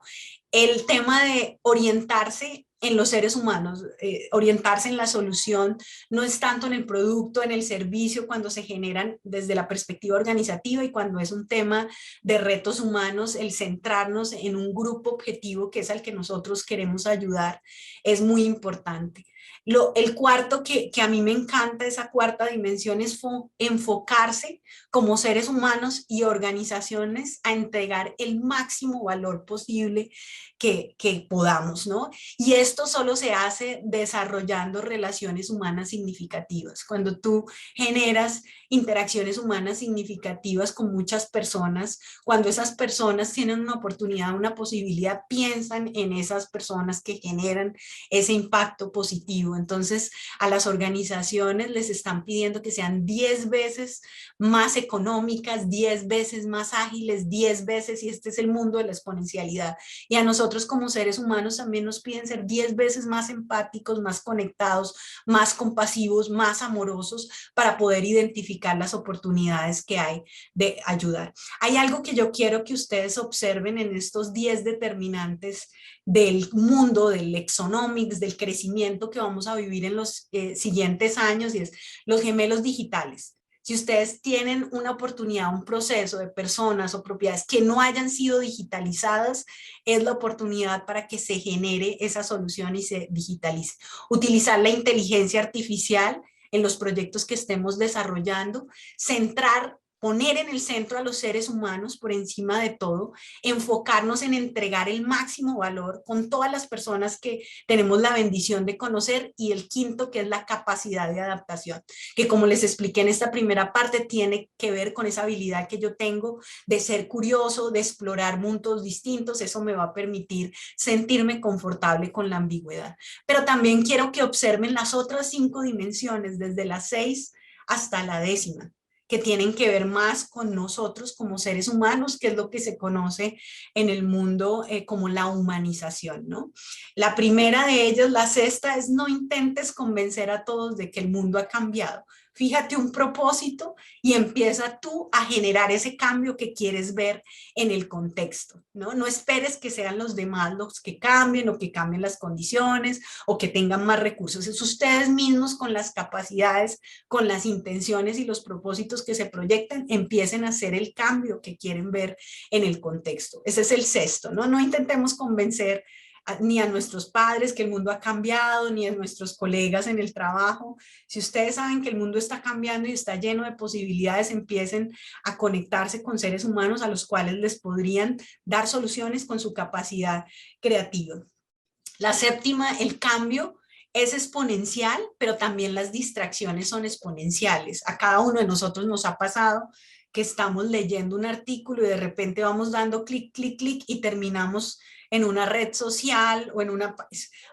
El tema de orientarse en los seres humanos, orientarse en la solución, no es tanto en el producto, en el servicio, cuando se generan desde la perspectiva organizativa y cuando es un tema de retos humanos, el centrarnos en un grupo objetivo que es al que nosotros queremos ayudar, es muy importante. El cuarto que a mí me encanta, esa cuarta dimensión, es enfocarse como seres humanos y organizaciones a entregar el máximo valor posible que podamos, ¿no? Y esto solo se hace desarrollando relaciones humanas significativas. Cuando tú generas interacciones humanas significativas con muchas personas, cuando esas personas tienen una oportunidad, una posibilidad, piensan en esas personas que generan ese impacto positivo. Entonces, a las organizaciones les están pidiendo que sean 10 veces más económicas, 10 veces más ágiles, 10 veces, y este es el mundo de la exponencialidad. Y a nosotros como seres humanos también nos piden ser 10 veces más empáticos, más conectados, más compasivos, más amorosos para poder identificar las oportunidades que hay de ayudar. Hay algo que yo quiero que ustedes observen en estos 10 determinantes del mundo, del Exonomics, del crecimiento que vamos a vivir en los siguientes años, y es los gemelos digitales. Si ustedes tienen una oportunidad, un proceso de personas o propiedades que no hayan sido digitalizadas, es la oportunidad para que se genere esa solución y se digitalice. Utilizar la inteligencia artificial en los proyectos que estemos desarrollando, poner en el centro a los seres humanos por encima de todo, enfocarnos en entregar el máximo valor con todas las personas que tenemos la bendición de conocer, y el quinto, que es la capacidad de adaptación, que como les expliqué en esta primera parte, tiene que ver con esa habilidad que yo tengo de ser curioso, de explorar mundos distintos. Eso me va a permitir sentirme confortable con la ambigüedad. Pero también quiero que observen las otras 5 dimensiones, desde la 6 hasta la 10ª, que tienen que ver más con nosotros como seres humanos, que es lo que se conoce en el mundo como la humanización, ¿no? La primera de ellas, la 6ª, es no intentes convencer a todos de que el mundo ha cambiado. Fíjate un propósito y empieza tú a generar ese cambio que quieres ver en el contexto, ¿no? No esperes que sean los demás los que cambien o que cambien las condiciones o que tengan más recursos. Es ustedes mismos con las capacidades, con las intenciones y los propósitos que se proyectan, empiecen a hacer el cambio que quieren ver en el contexto. Ese es el 6º, ¿no? No intentemos convencer ni a nuestros padres que el mundo ha cambiado, ni a nuestros colegas en el trabajo. Si ustedes saben que el mundo está cambiando y está lleno de posibilidades, empiecen a conectarse con seres humanos a los cuales les podrían dar soluciones con su capacidad creativa. La 7ª, el cambio es exponencial, pero también las distracciones son exponenciales. A cada uno de nosotros nos ha pasado que estamos leyendo un artículo y de repente vamos dando clic, clic, clic y terminamos en una red social o en una...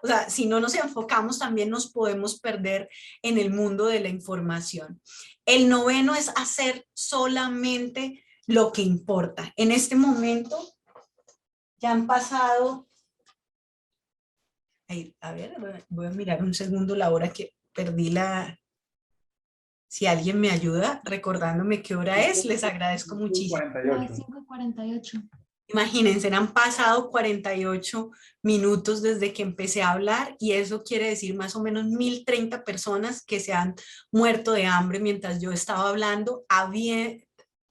O sea, si no nos enfocamos también nos podemos perder en el mundo de la información. El 9º es hacer solamente lo que importa. En este momento ya han pasado... A ver, voy a mirar un segundo la hora que perdí la... Si alguien me ayuda recordándome qué hora es, les agradezco muchísimo. 5:48. Imagínense, han pasado 48 minutos desde que empecé a hablar y eso quiere decir más o menos 1030 personas que se han muerto de hambre mientras yo estaba hablando,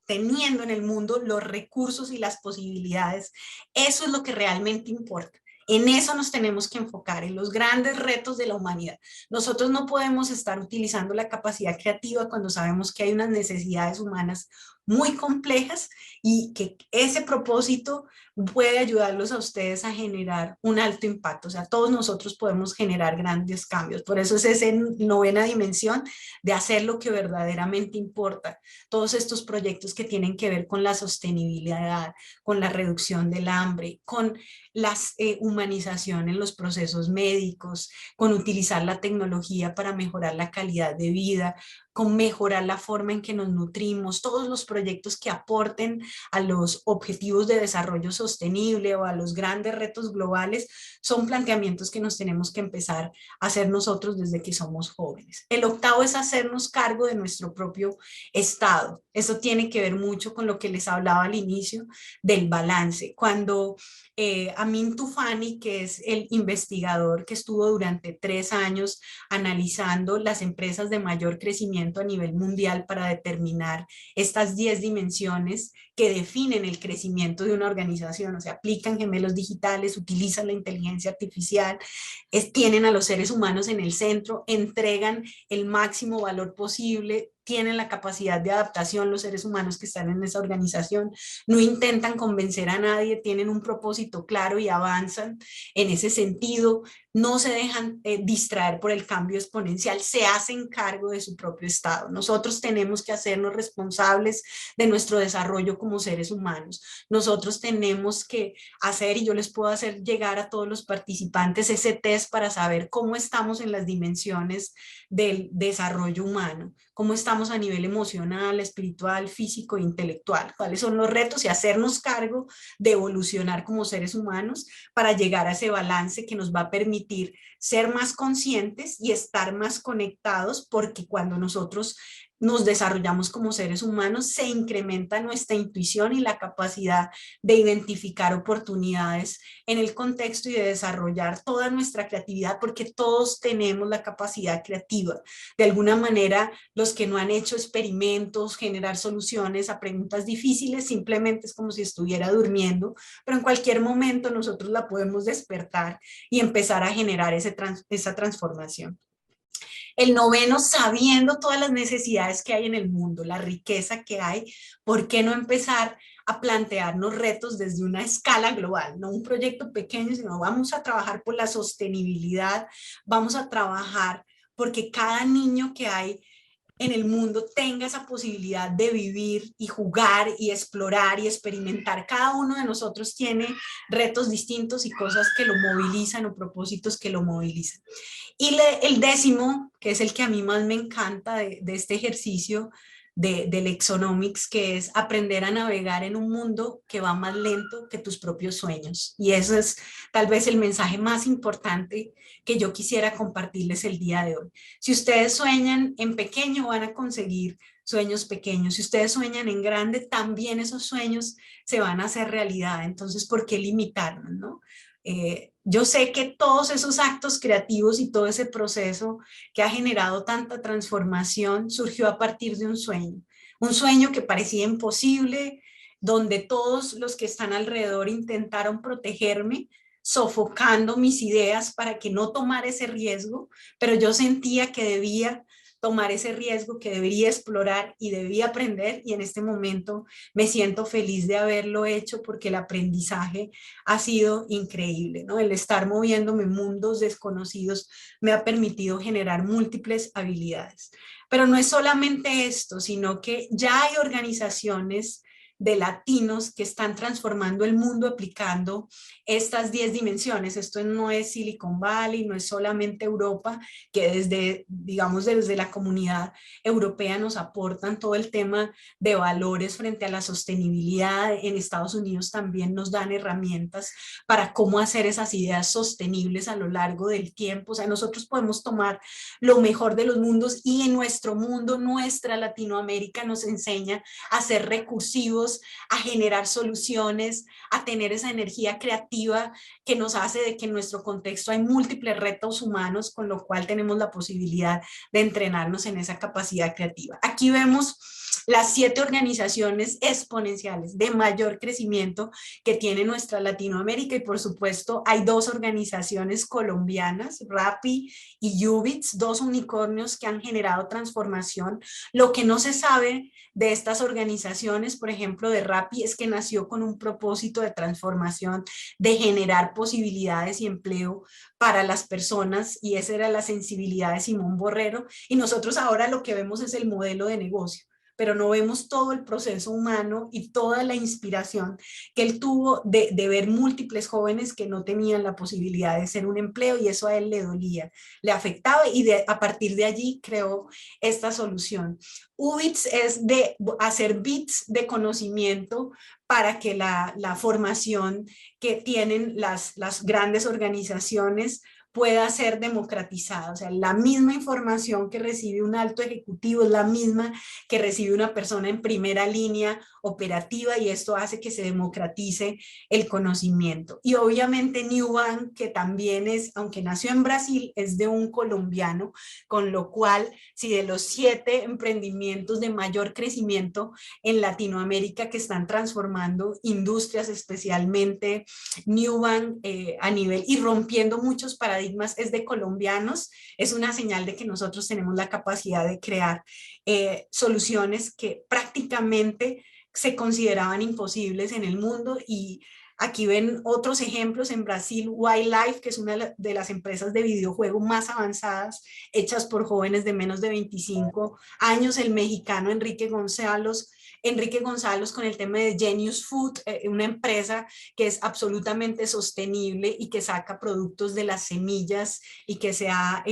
teniendo en el mundo los recursos y las posibilidades. Eso es lo que realmente importa. En eso nos tenemos que enfocar, en los grandes retos de la humanidad. Nosotros no podemos estar utilizando la capacidad creativa cuando sabemos que hay unas necesidades humanas muy complejas y que ese propósito puede ayudarlos a ustedes a generar un alto impacto. O sea, todos nosotros podemos generar grandes cambios. Por eso es esa novena dimensión de hacer lo que verdaderamente importa. Todos estos proyectos que tienen que ver con la sostenibilidad, con la reducción del hambre, con la humanización en los procesos médicos, con utilizar la tecnología para mejorar la calidad de vida, con mejorar la forma en que nos nutrimos, todos los proyectos que aporten a los objetivos de desarrollo sostenible o a los grandes retos globales, son planteamientos que nos tenemos que empezar a hacer nosotros desde que somos jóvenes. El octavo es hacernos cargo de nuestro propio estado. Eso tiene que ver mucho con lo que les hablaba al inicio del balance. Cuando Amin Tufani, que es el investigador que estuvo durante 3 años analizando las empresas de mayor crecimiento a nivel mundial para determinar estas 10 dimensiones que definen el crecimiento de una organización, o sea, aplican gemelos digitales, utilizan la inteligencia artificial, tienen a los seres humanos en el centro, entregan el máximo valor posible, tienen la capacidad de adaptación los seres humanos que están en esa organización, no intentan convencer a nadie, tienen un propósito claro y avanzan en ese sentido, no se dejan distraer por el cambio exponencial, se hacen cargo de su propio estado. Nosotros tenemos que hacernos responsables de nuestro desarrollo como seres humanos. Nosotros tenemos que hacer, y yo les puedo hacer llegar a todos los participantes ese test para saber cómo estamos en las dimensiones del desarrollo humano, cómo estamos a nivel emocional, espiritual, físico e intelectual, cuáles son los retos y hacernos cargo de evolucionar como seres humanos para llegar a ese balance que nos va a permitir ser más conscientes y estar más conectados, porque cuando nosotros nos desarrollamos como seres humanos, se incrementa nuestra intuición y la capacidad de identificar oportunidades en el contexto y de desarrollar toda nuestra creatividad, porque todos tenemos la capacidad creativa. De alguna manera, los que no han hecho experimentos, generar soluciones a preguntas difíciles, simplemente es como si estuviera durmiendo, pero en cualquier momento nosotros la podemos despertar y empezar a generar esa transformación. El noveno, sabiendo todas las necesidades que hay en el mundo, la riqueza que hay, ¿por qué no empezar a plantearnos retos desde una escala global? No un proyecto pequeño, sino vamos a trabajar por la sostenibilidad, vamos a trabajar porque cada niño que hay en el mundo tenga esa posibilidad de vivir y jugar y explorar y experimentar. Cada uno de nosotros tiene retos distintos y cosas que lo movilizan o propósitos que lo movilizan. Y el décimo, que es el que a mí más me encanta de este ejercicio del Exonomics, que es aprender a navegar en un mundo que va más lento que tus propios sueños. Y eso es tal vez el mensaje más importante que yo quisiera compartirles el día de hoy. Si ustedes sueñan en pequeño, van a conseguir sueños pequeños. Si ustedes sueñan en grande, también esos sueños se van a hacer realidad. Entonces, ¿por qué limitarnos, no? Yo sé que todos esos actos creativos y todo ese proceso que ha generado tanta transformación surgió a partir de un sueño que parecía imposible, donde todos los que están alrededor intentaron protegerme, sofocando mis ideas para que no tomara ese riesgo, pero yo sentía que debía tomar ese riesgo, que debería explorar y debía aprender, y en este momento me siento feliz de haberlo hecho porque el aprendizaje ha sido increíble, ¿no? El estar moviéndome en mundos desconocidos me ha permitido generar múltiples habilidades. Pero no es solamente esto, sino que ya hay organizaciones de latinos que están transformando el mundo aplicando estas 10 dimensiones. Esto no es Silicon Valley, no es solamente Europa, que desde, digamos, desde la comunidad europea nos aportan todo el tema de valores frente a la sostenibilidad. En Estados Unidos también nos dan herramientas para cómo hacer esas ideas sostenibles a lo largo del tiempo. O sea, nosotros podemos tomar lo mejor de los mundos y en nuestro mundo, nuestra Latinoamérica nos enseña a ser recursivos, a generar soluciones, a tener esa energía creativa que nos hace de que en nuestro contexto hay múltiples retos humanos, con lo cual tenemos la posibilidad de entrenarnos en esa capacidad creativa. Aquí vemos las 7 organizaciones exponenciales de mayor crecimiento que tiene nuestra Latinoamérica, y por supuesto hay 2 organizaciones colombianas, Rappi y Ubits, 2 unicornios que han generado transformación. Lo que no se sabe de estas organizaciones, por ejemplo de Rappi, es que nació con un propósito de transformación, de generar posibilidades y empleo para las personas, y esa era la sensibilidad de Simón Borrero, y nosotros ahora lo que vemos es el modelo de negocio, pero no vemos todo el proceso humano y toda la inspiración que él tuvo de ver múltiples jóvenes que no tenían la posibilidad de hacer un empleo, y eso a él le dolía, le afectaba, y a partir de allí creó esta solución. Ubits es de hacer bits de conocimiento para que la formación que tienen las grandes organizaciones pueda ser democratizada. O sea, la misma información que recibe un alto ejecutivo es la misma que recibe una persona en primera línea operativa, y esto hace que se democratice el conocimiento. Y obviamente Nubank, que también es, aunque nació en Brasil, es de un colombiano, con lo cual, si de los 7 emprendimientos de mayor crecimiento en Latinoamérica que están transformando industrias, especialmente Nubank a nivel y rompiendo muchos paradigmas, es de colombianos, es una señal de que nosotros tenemos la capacidad de crear soluciones que prácticamente se consideraban imposibles en el mundo. Y aquí ven otros ejemplos. En Brasil, Wildlife, que es una de las empresas de videojuego más avanzadas, hechas por jóvenes de menos de 25 años. El mexicano Enrique González con el tema de Genius Food, una empresa que es absolutamente sostenible y que saca productos de las semillas y que se ha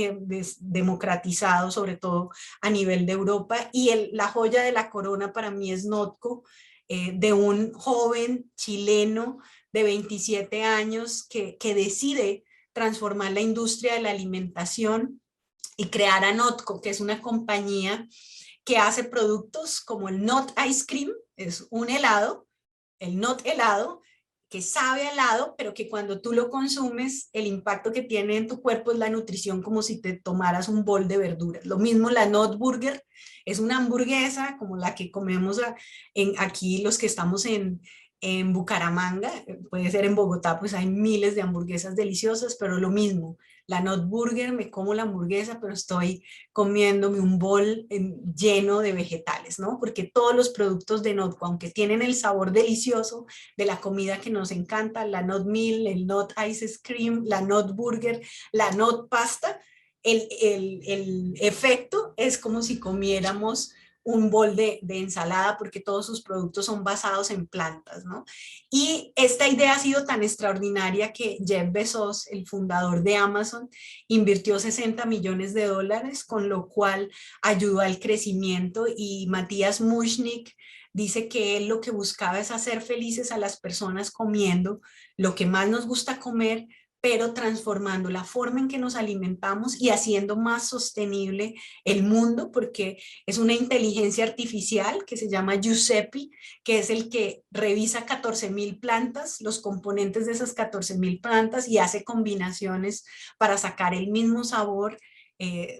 democratizado, sobre todo a nivel de Europa. Y la joya de la corona para mí es Notco, de un joven chileno de 27 años que decide transformar la industria de la alimentación y crear a Notco, que es una compañía que hace productos como el Not Ice Cream, es un helado, el Not helado, que sabe a helado, pero que cuando tú lo consumes, el impacto que tiene en tu cuerpo es la nutrición, como si te tomaras un bol de verduras. Lo mismo la Not Burger, es una hamburguesa como la que comemos aquí los que estamos en Bucaramanga, puede ser en Bogotá, pues hay miles de hamburguesas deliciosas, pero lo mismo, la Not Burger, me como la hamburguesa, pero estoy comiéndome un bol lleno de vegetales, ¿no? Porque todos los productos de Notco, aunque tienen el sabor delicioso de la comida que nos encanta, la Not Meal, el Not Ice Cream, la Not Burger, la Not Pasta, el efecto es como si comiéramos un bol de ensalada, porque todos sus productos son basados en plantas, ¿no? Y esta idea ha sido tan extraordinaria que Jeff Bezos, el fundador de Amazon, invirtió $60 millones, con lo cual ayudó al crecimiento. Y Matías Mushnick dice que él lo que buscaba es hacer felices a las personas comiendo lo que más nos gusta comer, pero transformando la forma en que nos alimentamos y haciendo más sostenible el mundo, porque es una inteligencia artificial que se llama Giuseppe, que es el que revisa 14.000 plantas, los componentes de esas 14.000 plantas, y hace combinaciones para sacar el mismo sabor.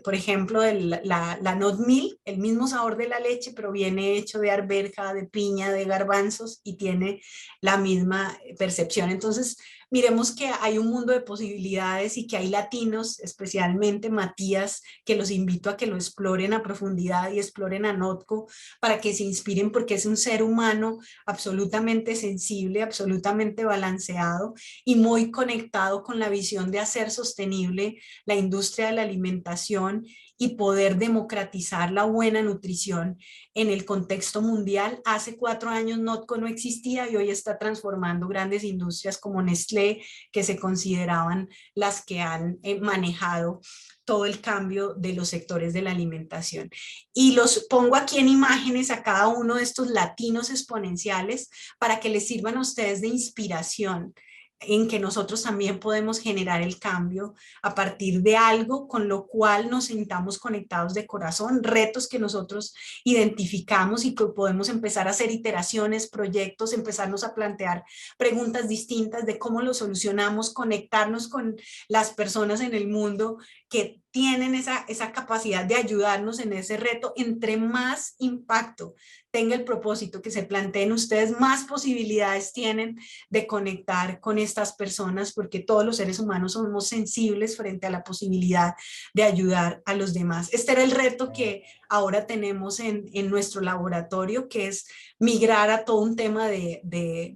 Por ejemplo, la Not Meal, el mismo sabor de la leche, pero viene hecho de arveja, de piña, de garbanzos, y tiene la misma percepción. Entonces, miremos que hay un mundo de posibilidades y que hay latinos, especialmente Matías, que los invito a que lo exploren a profundidad y exploren a Notco para que se inspiren, porque es un ser humano absolutamente sensible, absolutamente balanceado y muy conectado con la visión de hacer sostenible la industria de la alimentación y poder democratizar la buena nutrición en el contexto mundial. Hace 4 años Notco no existía y hoy está transformando grandes industrias como Nestlé, que se consideraban las que han manejado todo el cambio de los sectores de la alimentación. Y los pongo aquí en imágenes a cada uno de estos latinos exponenciales para que les sirvan a ustedes de inspiración en que nosotros también podemos generar el cambio a partir de algo con lo cual nos sintamos conectados de corazón, retos que nosotros identificamos y que podemos empezar a hacer iteraciones, proyectos, empezarnos a plantear preguntas distintas de cómo lo solucionamos, conectarnos con las personas en el mundo que tienen esa capacidad de ayudarnos en ese reto. Entre más impacto tenga el propósito que se planteen ustedes, más posibilidades tienen de conectar con estas personas, porque todos los seres humanos somos sensibles frente a la posibilidad de ayudar a los demás. Este era el reto que ahora tenemos en nuestro laboratorio, que es migrar a todo un tema de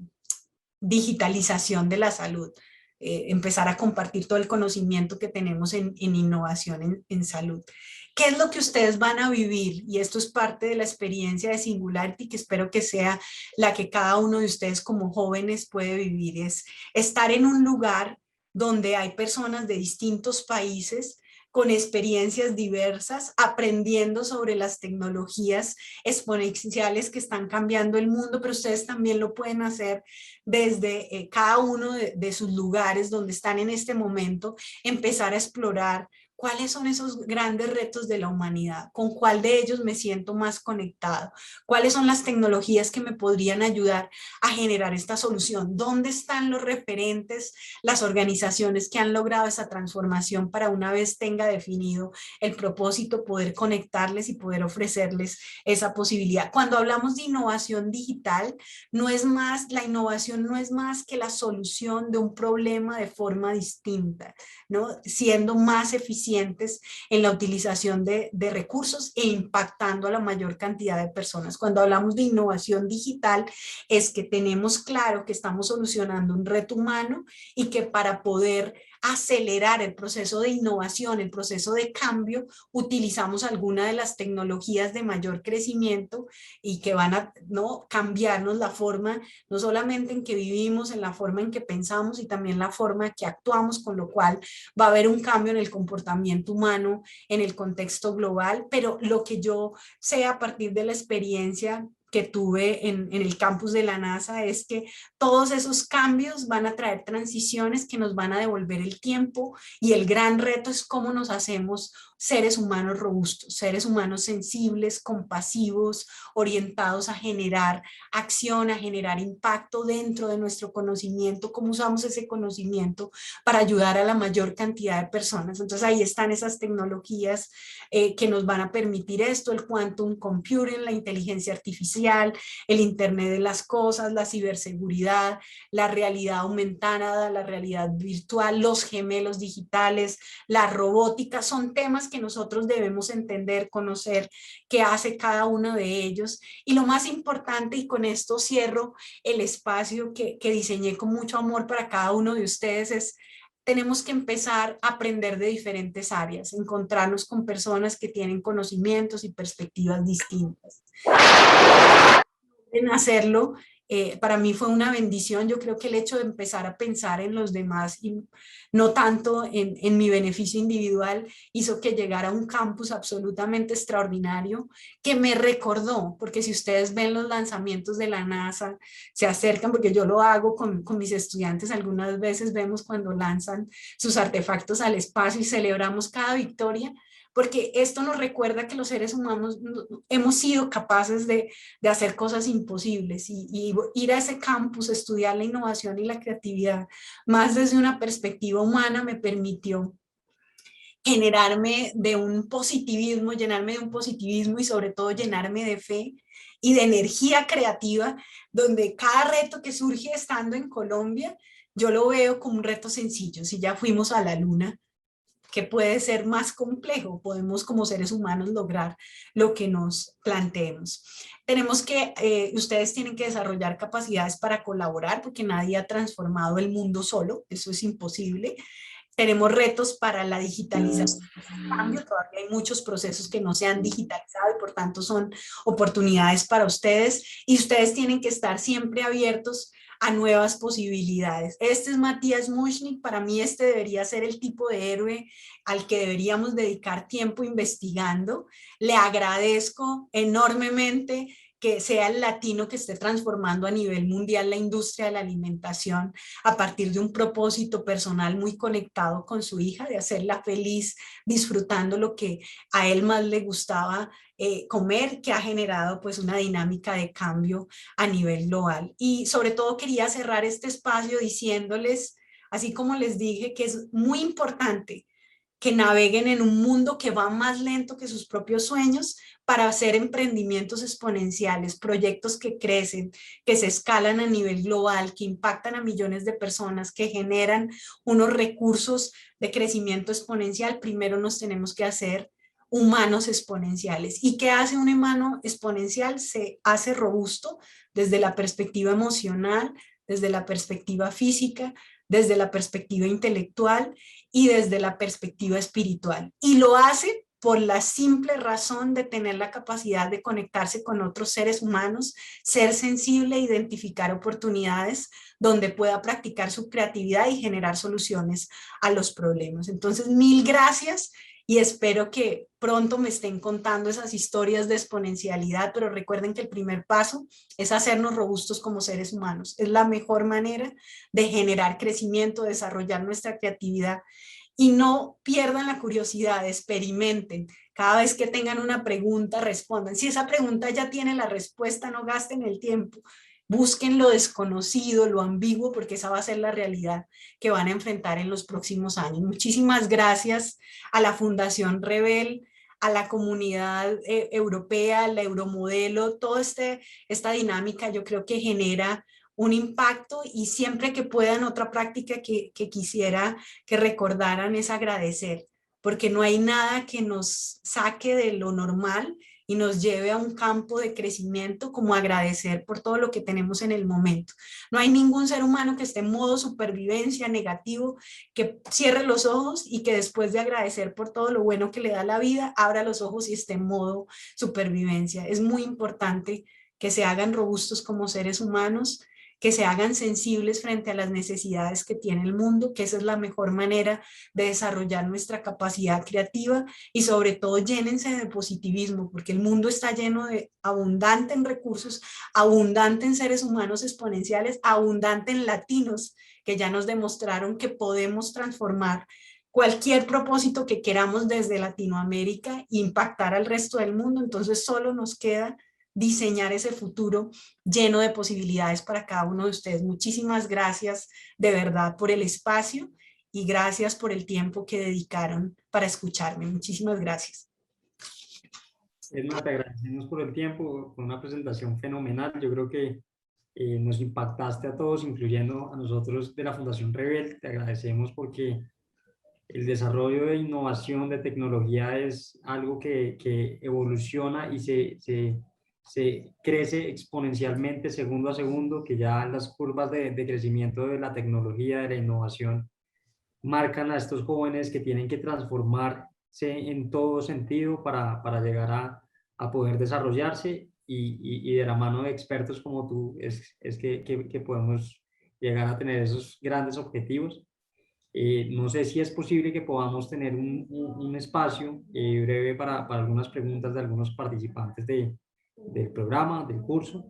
digitalización de la salud. Empezar a compartir todo el conocimiento que tenemos en innovación en salud. ¿Qué es lo que ustedes van a vivir? Y esto es parte de la experiencia de Singularity, que espero que sea la que cada uno de ustedes como jóvenes puede vivir, es estar en un lugar donde hay personas de distintos países con experiencias diversas, aprendiendo sobre las tecnologías exponenciales que están cambiando el mundo, pero ustedes también lo pueden hacer desde cada uno de sus lugares donde están en este momento, empezar a explorar cuáles son esos grandes retos de la humanidad, con cuál de ellos me siento más conectado, cuáles son las tecnologías que me podrían ayudar a generar esta solución, dónde están los referentes, las organizaciones que han logrado esa transformación para una vez tenga definido el propósito, poder conectarles y poder ofrecerles esa posibilidad. Cuando hablamos de innovación digital, la innovación no es más que la solución de un problema de forma distinta, ¿no? Siendo más eficientes en la utilización de recursos e impactando a la mayor cantidad de personas. Cuando hablamos de innovación digital, es que tenemos claro que estamos solucionando un reto humano y que para poder acelerar el proceso de innovación, el proceso de cambio, utilizamos alguna de las tecnologías de mayor crecimiento y que van a, ¿no?, cambiarnos la forma, no solamente en que vivimos, en la forma en que pensamos y también la forma en que actuamos, con lo cual va a haber un cambio en el comportamiento humano, en el contexto global, pero lo que yo sé a partir de la experiencia que tuve en el campus de la NASA es que todos esos cambios van a traer transiciones que nos van a devolver el tiempo, y el gran reto es cómo nos hacemos seres humanos robustos, seres humanos sensibles, compasivos, orientados a generar acción, a generar impacto dentro de nuestro conocimiento, cómo usamos ese conocimiento para ayudar a la mayor cantidad de personas. Entonces ahí están esas tecnologías que nos van a permitir esto, el quantum computing, la inteligencia artificial, el Internet de las cosas, la ciberseguridad, la realidad aumentada, la realidad virtual, los gemelos digitales, la robótica. Son temas que nosotros debemos entender, conocer qué hace cada uno de ellos. Y lo más importante, y con esto cierro el espacio que diseñé con mucho amor para cada uno de ustedes, es: tenemos que empezar a aprender de diferentes áreas, encontrarnos con personas que tienen conocimientos y perspectivas distintas. En hacerlo, para mí fue una bendición. Yo creo que el hecho de empezar a pensar en los demás y no tanto en mi beneficio individual hizo que llegara a un campus absolutamente extraordinario, que me recordó, porque si ustedes ven los lanzamientos de la NASA, se acercan, porque yo lo hago con mis estudiantes, algunas veces vemos cuando lanzan sus artefactos al espacio y celebramos cada victoria, porque esto nos recuerda que los seres humanos hemos sido capaces de hacer cosas imposibles, y ir a ese campus, estudiar la innovación y la creatividad más desde una perspectiva humana me permitió generarme de un positivismo, llenarme de un positivismo y sobre todo llenarme de fe y de energía creativa, donde cada reto que surge estando en Colombia, yo lo veo como un reto sencillo. Si ya fuimos a la luna, que puede ser más complejo, podemos como seres humanos lograr lo que nos planteemos. Ustedes tienen que desarrollar capacidades para colaborar, porque nadie ha transformado el mundo solo, eso es imposible. Tenemos retos para la digitalización, cambio, todavía hay muchos procesos que no se han digitalizado y por tanto son oportunidades para ustedes, y ustedes tienen que estar siempre abiertos a nuevas posibilidades. Este es Matías Mushnik. Para mí este debería ser el tipo de héroe al que deberíamos dedicar tiempo investigando. Le agradezco enormemente que sea el latino que esté transformando a nivel mundial la industria de la alimentación a partir de un propósito personal muy conectado con su hija, de hacerla feliz disfrutando lo que a él más le gustaba comer, que ha generado pues una dinámica de cambio a nivel global. Y sobre todo quería cerrar este espacio diciéndoles, así como les dije, que es muy importante que naveguen en un mundo que va más lento que sus propios sueños para hacer emprendimientos exponenciales, proyectos que crecen, que se escalan a nivel global, que impactan a millones de personas, que generan unos recursos de crecimiento exponencial. Primero nos tenemos que hacer humanos exponenciales. ¿Y qué hace un humano exponencial? Se hace robusto desde la perspectiva emocional, desde la perspectiva física, desde la perspectiva intelectual y desde la perspectiva espiritual. Y lo hace por la simple razón de tener la capacidad de conectarse con otros seres humanos, ser sensible, identificar oportunidades donde pueda practicar su creatividad y generar soluciones a los problemas. Entonces, mil gracias y espero que pronto me estén contando esas historias de exponencialidad, pero recuerden que el primer paso es hacernos robustos como seres humanos. Es la mejor manera de generar crecimiento, desarrollar nuestra creatividad y no pierdan la curiosidad, experimenten. Cada vez que tengan una pregunta, respondan. Si esa pregunta ya tiene la respuesta, no gasten el tiempo. Busquen lo desconocido, lo ambiguo, porque esa va a ser la realidad que van a enfrentar en los próximos años. Muchísimas gracias a la Fundación Rebel, a la comunidad europea, la Euromodelo, toda esta dinámica yo creo que genera un impacto y siempre que puedan otra práctica que quisiera que recordaran es agradecer, porque no hay nada que nos saque de lo normal y nos lleve a un campo de crecimiento como agradecer por todo lo que tenemos en el momento. No hay ningún ser humano que esté en modo supervivencia negativo, que cierre los ojos y que después de agradecer por todo lo bueno que le da la vida, abra los ojos y esté en modo supervivencia. Es muy importante que se hagan robustos como seres humanos, que se hagan sensibles frente a las necesidades que tiene el mundo, que esa es la mejor manera de desarrollar nuestra capacidad creativa y sobre todo llénense de positivismo, porque el mundo está lleno de abundante en recursos, abundante en seres humanos exponenciales, abundante en latinos que ya nos demostraron que podemos transformar cualquier propósito que queramos desde Latinoamérica e impactar al resto del mundo. Entonces solo nos queda diseñar ese futuro lleno de posibilidades para cada uno de ustedes. Muchísimas gracias de verdad por el espacio y gracias por el tiempo que dedicaron para escucharme. Muchísimas gracias. Edna, te agradecemos por el tiempo, por una presentación fenomenal. Yo creo que nos impactaste a todos, incluyendo a nosotros de la Fundación Rebel. Te agradecemos porque el desarrollo de innovación, de tecnología es algo que evoluciona y se crece exponencialmente segundo a segundo, que ya las curvas de crecimiento de la tecnología, de la innovación, marcan a estos jóvenes que tienen que transformarse en todo sentido para llegar a poder desarrollarse y de la mano de expertos como tú es que podemos llegar a tener esos grandes objetivos. No sé si es posible que podamos tener un espacio breve para algunas preguntas de algunos participantes del programa, del curso.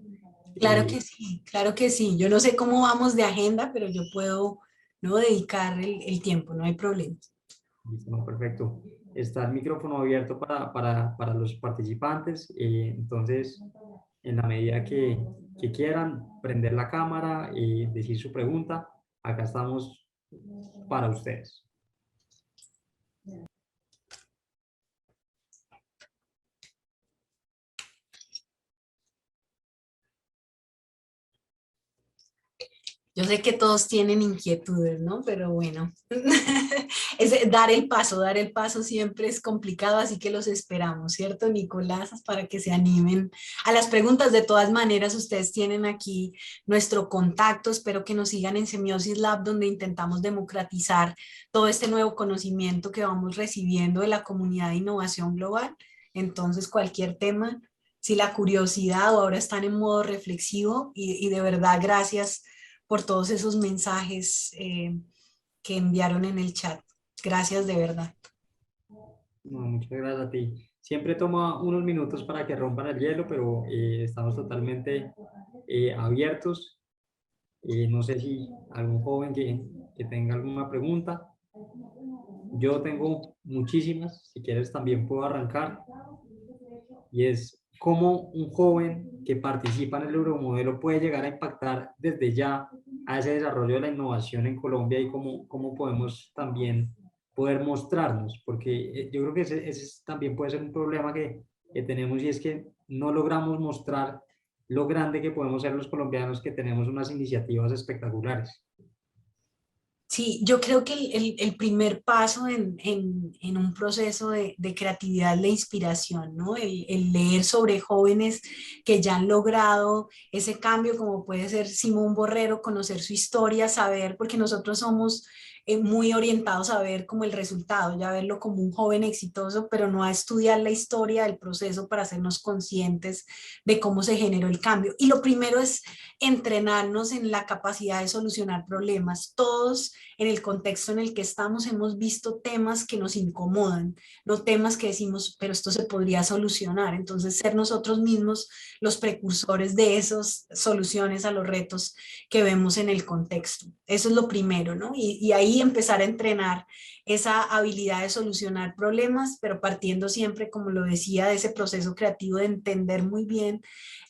Claro que sí, claro que sí. Yo no sé cómo vamos de agenda, pero yo puedo, ¿no?, dedicar el tiempo, no hay problema. Listo, no, perfecto. Está el micrófono abierto para los participantes. Entonces, en la medida que quieran, prender la cámara y decir su pregunta, acá estamos para ustedes. Yo sé que todos tienen inquietudes, ¿no? Pero bueno, dar el paso siempre es complicado, así que los esperamos, ¿cierto, Nicolás? Para que se animen a las preguntas. De todas maneras, ustedes tienen aquí nuestro contacto. Espero que nos sigan en Semiosis Lab, donde intentamos democratizar todo este nuevo conocimiento que vamos recibiendo de la comunidad de innovación global. Entonces, cualquier tema, si la curiosidad o ahora están en modo reflexivo y de verdad, gracias por todos esos mensajes que enviaron en el chat. Gracias de verdad. No, muchas gracias a ti. Siempre toma unos minutos para que rompan el hielo, pero estamos totalmente abiertos. No sé si algún joven que tenga alguna pregunta. Yo tengo muchísimas, si quieres también puedo arrancar. Y es cómo un joven que participa en el Euromodelo puede llegar a impactar desde ya a ese desarrollo de la innovación en Colombia y cómo podemos también poder mostrarnos, porque yo creo que ese también puede ser un problema que tenemos, y es que no logramos mostrar lo grande que podemos ser los colombianos, que tenemos unas iniciativas espectaculares. Sí, yo creo que el primer paso en un proceso de creatividad es la inspiración, ¿no? El leer sobre jóvenes que ya han logrado ese cambio, como puede ser Simón Borrero, conocer su historia, saber, porque nosotros somos muy orientados a ver como el resultado, ya verlo como un joven exitoso, pero no a estudiar la historia del proceso para hacernos conscientes de cómo se generó el cambio. Y lo primero es entrenarnos en la capacidad de solucionar problemas. Todos en el contexto en el que estamos hemos visto temas que nos incomodan, no temas que decimos, pero esto se podría solucionar. Entonces, ser nosotros mismos los precursores de esas soluciones a los retos que vemos en el contexto. Eso es lo primero, ¿no? Y ahí empezar a entrenar esa habilidad de solucionar problemas, pero partiendo siempre, como lo decía, de ese proceso creativo de entender muy bien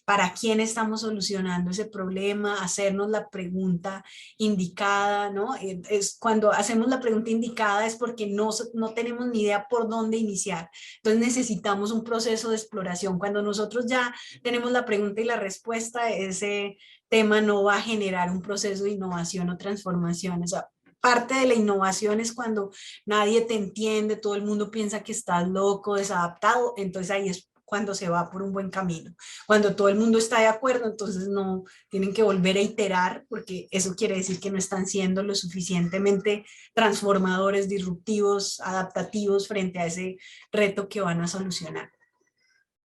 para quién estamos solucionando ese problema, hacernos la pregunta indicada, ¿no? Es cuando hacemos la pregunta indicada es porque no tenemos ni idea por dónde iniciar. Entonces necesitamos un proceso de exploración. Cuando nosotros ya tenemos la pregunta y la respuesta, ese tema no va a generar un proceso de innovación o transformación. O sea, parte de la innovación es cuando nadie te entiende, todo el mundo piensa que estás loco, desadaptado, entonces ahí es cuando se va por un buen camino. Cuando todo el mundo está de acuerdo, entonces no tienen que volver a iterar, porque eso quiere decir que no están siendo lo suficientemente transformadores, disruptivos, adaptativos frente a ese reto que van a solucionar.